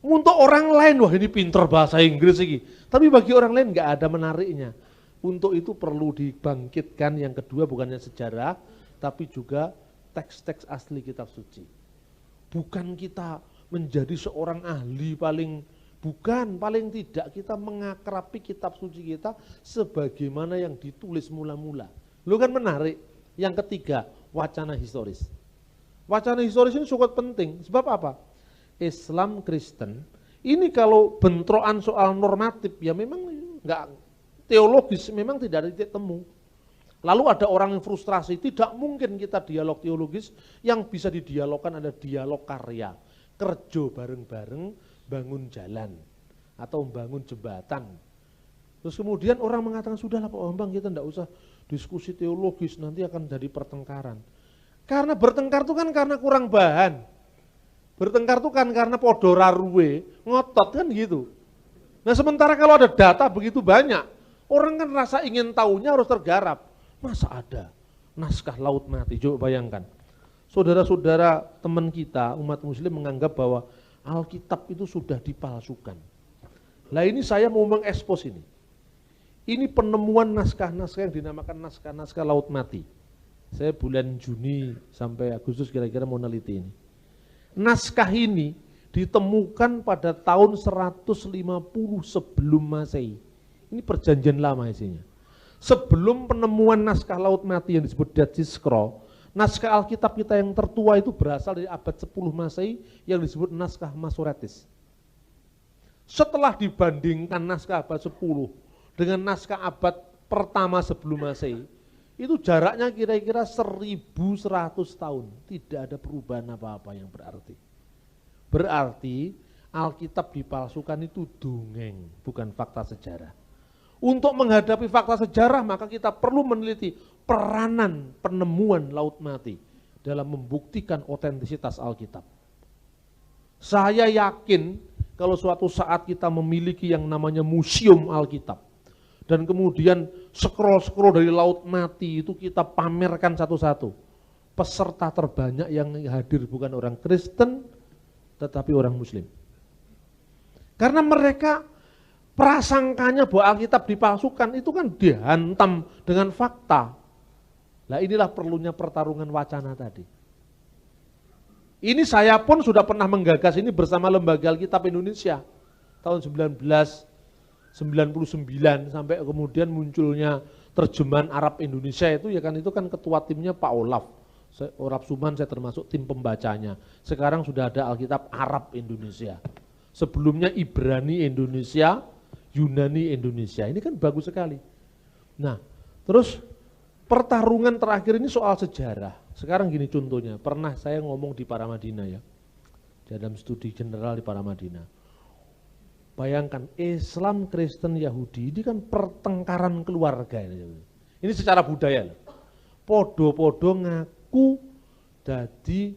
Speaker 1: Untuk orang lain wah ini pinter bahasa Inggris iki. Tapi bagi orang lain enggak ada menariknya. Untuk itu perlu dibangkitkan yang kedua bukannya sejarah tapi juga teks-teks asli kitab suci. Bukan kita menjadi seorang ahli paling tidak kita mengakrabi kitab suci kita sebagaimana yang ditulis mula-mula. Lu kan menarik. Yang ketiga, wacana historis. Wacana historis ini sangat penting. Sebab apa? Islam Kristen, ini kalau bentrokan soal normatif, ya memang enggak teologis, memang tidak ada titik temu. Lalu ada orang yang frustrasi, tidak mungkin kita dialog teologis, yang bisa didialogkan ada dialog karya. Kerja bareng-bareng, bangun jalan, atau bangun jembatan. Terus kemudian orang mengatakan, sudahlah Pak Bambang kita tidak usah diskusi teologis, nanti akan jadi pertengkaran. Karena bertengkar itu kan karena kurang bahan. Bertengkar itu kan karena podo raruwe, ngotot kan gitu. Nah sementara kalau ada data begitu banyak, orang kan rasa ingin tahunya harus tergarap. Masa ada naskah laut mati, coba bayangkan. Saudara-saudara teman kita, umat muslim menganggap bahwa Alkitab itu sudah dipalsukan. Nah ini saya mau mengekspos ini. Ini penemuan naskah-naskah yang dinamakan naskah-naskah laut mati. Saya bulan Juni sampai Agustus kira-kira mau neliti ini. Naskah ini ditemukan pada tahun 150 sebelum Masehi. Ini perjanjian lama isinya. Sebelum penemuan naskah laut mati yang disebut Dead Sea Scroll, naskah Alkitab kita yang tertua itu berasal dari abad 10 Masehi yang disebut naskah Masoretis. Setelah dibandingkan naskah abad 10 dengan naskah abad pertama sebelum Masehi, itu jaraknya kira-kira 1100 tahun. Tidak ada perubahan apa-apa yang berarti. Berarti Alkitab dipalsukan itu dongeng, bukan fakta sejarah. Untuk menghadapi fakta sejarah maka kita perlu meneliti peranan penemuan laut mati dalam membuktikan otentisitas Alkitab. Saya yakin kalau suatu saat kita memiliki yang namanya museum Alkitab, dan kemudian scroll-scroll dari laut mati itu kita pamerkan satu-satu. Peserta terbanyak yang hadir bukan orang Kristen, tetapi orang Muslim. Karena mereka prasangkanya bahwa Alkitab dipalsukan itu kan dihantam dengan fakta. Nah inilah perlunya pertarungan wacana tadi. Ini saya pun sudah pernah menggagas ini bersama Lembaga Alkitab Indonesia tahun 1999 sampai kemudian munculnya terjemahan Arab Indonesia itu kan ketua timnya Pak Olaf. Olaf Suman saya termasuk tim pembacanya. Sekarang sudah ada Alkitab Arab Indonesia. Sebelumnya Ibrani Indonesia, Yunani Indonesia. Ini kan bagus sekali. Nah, terus pertarungan terakhir ini soal sejarah. Sekarang gini contohnya, pernah saya ngomong di Paramadina ya. Dalam studi general di Paramadina. Bayangkan Islam, Kristen, Yahudi ini kan pertengkaran keluarga ini. Ini secara budaya. Podo-podo ngaku jadi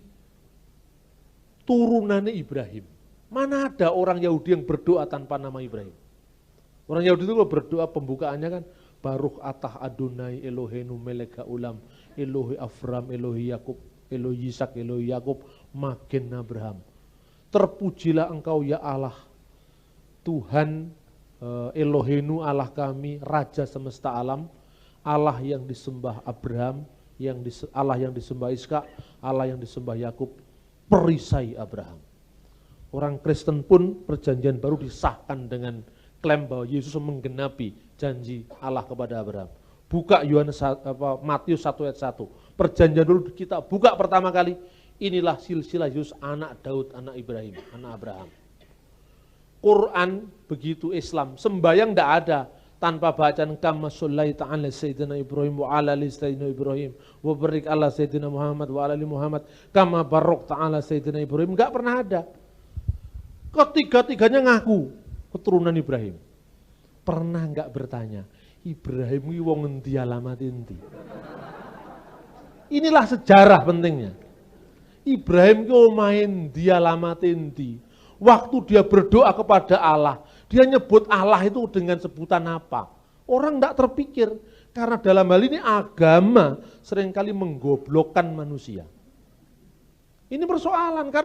Speaker 1: turunannya Ibrahim. Mana ada orang Yahudi yang berdoa tanpa nama Ibrahim? Orang Yahudi itu kalau berdoa pembukaannya kan Baruch atah Adonai Eloheinu melek ulam Elohe Avram, Elohe Yakub, Elohe Yisak, Elohe Yakub, Magen Abraham. Terpujilah engkau ya Allah, Tuhan Eloheinu Allah kami, Raja semesta alam, Allah yang disembah Abraham, Allah yang disembah Ishak, Allah yang disembah Yakub, perisai Abraham. Orang Kristen pun perjanjian baru disahkan dengan klaim bahwa Yesus menggenapi janji Allah kepada Abraham. Buka Matius 1 ayat 1. Perjanjian dulu kita buka pertama kali. Inilah silsilah Yesus anak Daud, anak Ibrahim, anak Abraham. Quran begitu Islam, sembahyang tidak ada,
Speaker 6: tanpa bacaan kama shallaita ala sayyidina Ibrahim wa ala ali sayyidina Ibrahim wa barik ala sayyidina Muhammad wa ala ali Muhammad kama barakta ala sayyidina Ibrahim, enggak pernah ada. Ketiga-tiganya ngaku keturunan Ibrahim. Pernah enggak bertanya, Ibrahim iki wong endi alamat endi? Inilah sejarah pentingnya. Ibrahim ki omahe endi alamat endi? Waktu dia berdoa kepada Allah, dia nyebut Allah itu dengan sebutan apa? Orang tidak terpikir, karena dalam hal ini agama seringkali menggoblokkan manusia. Ini persoalan, karena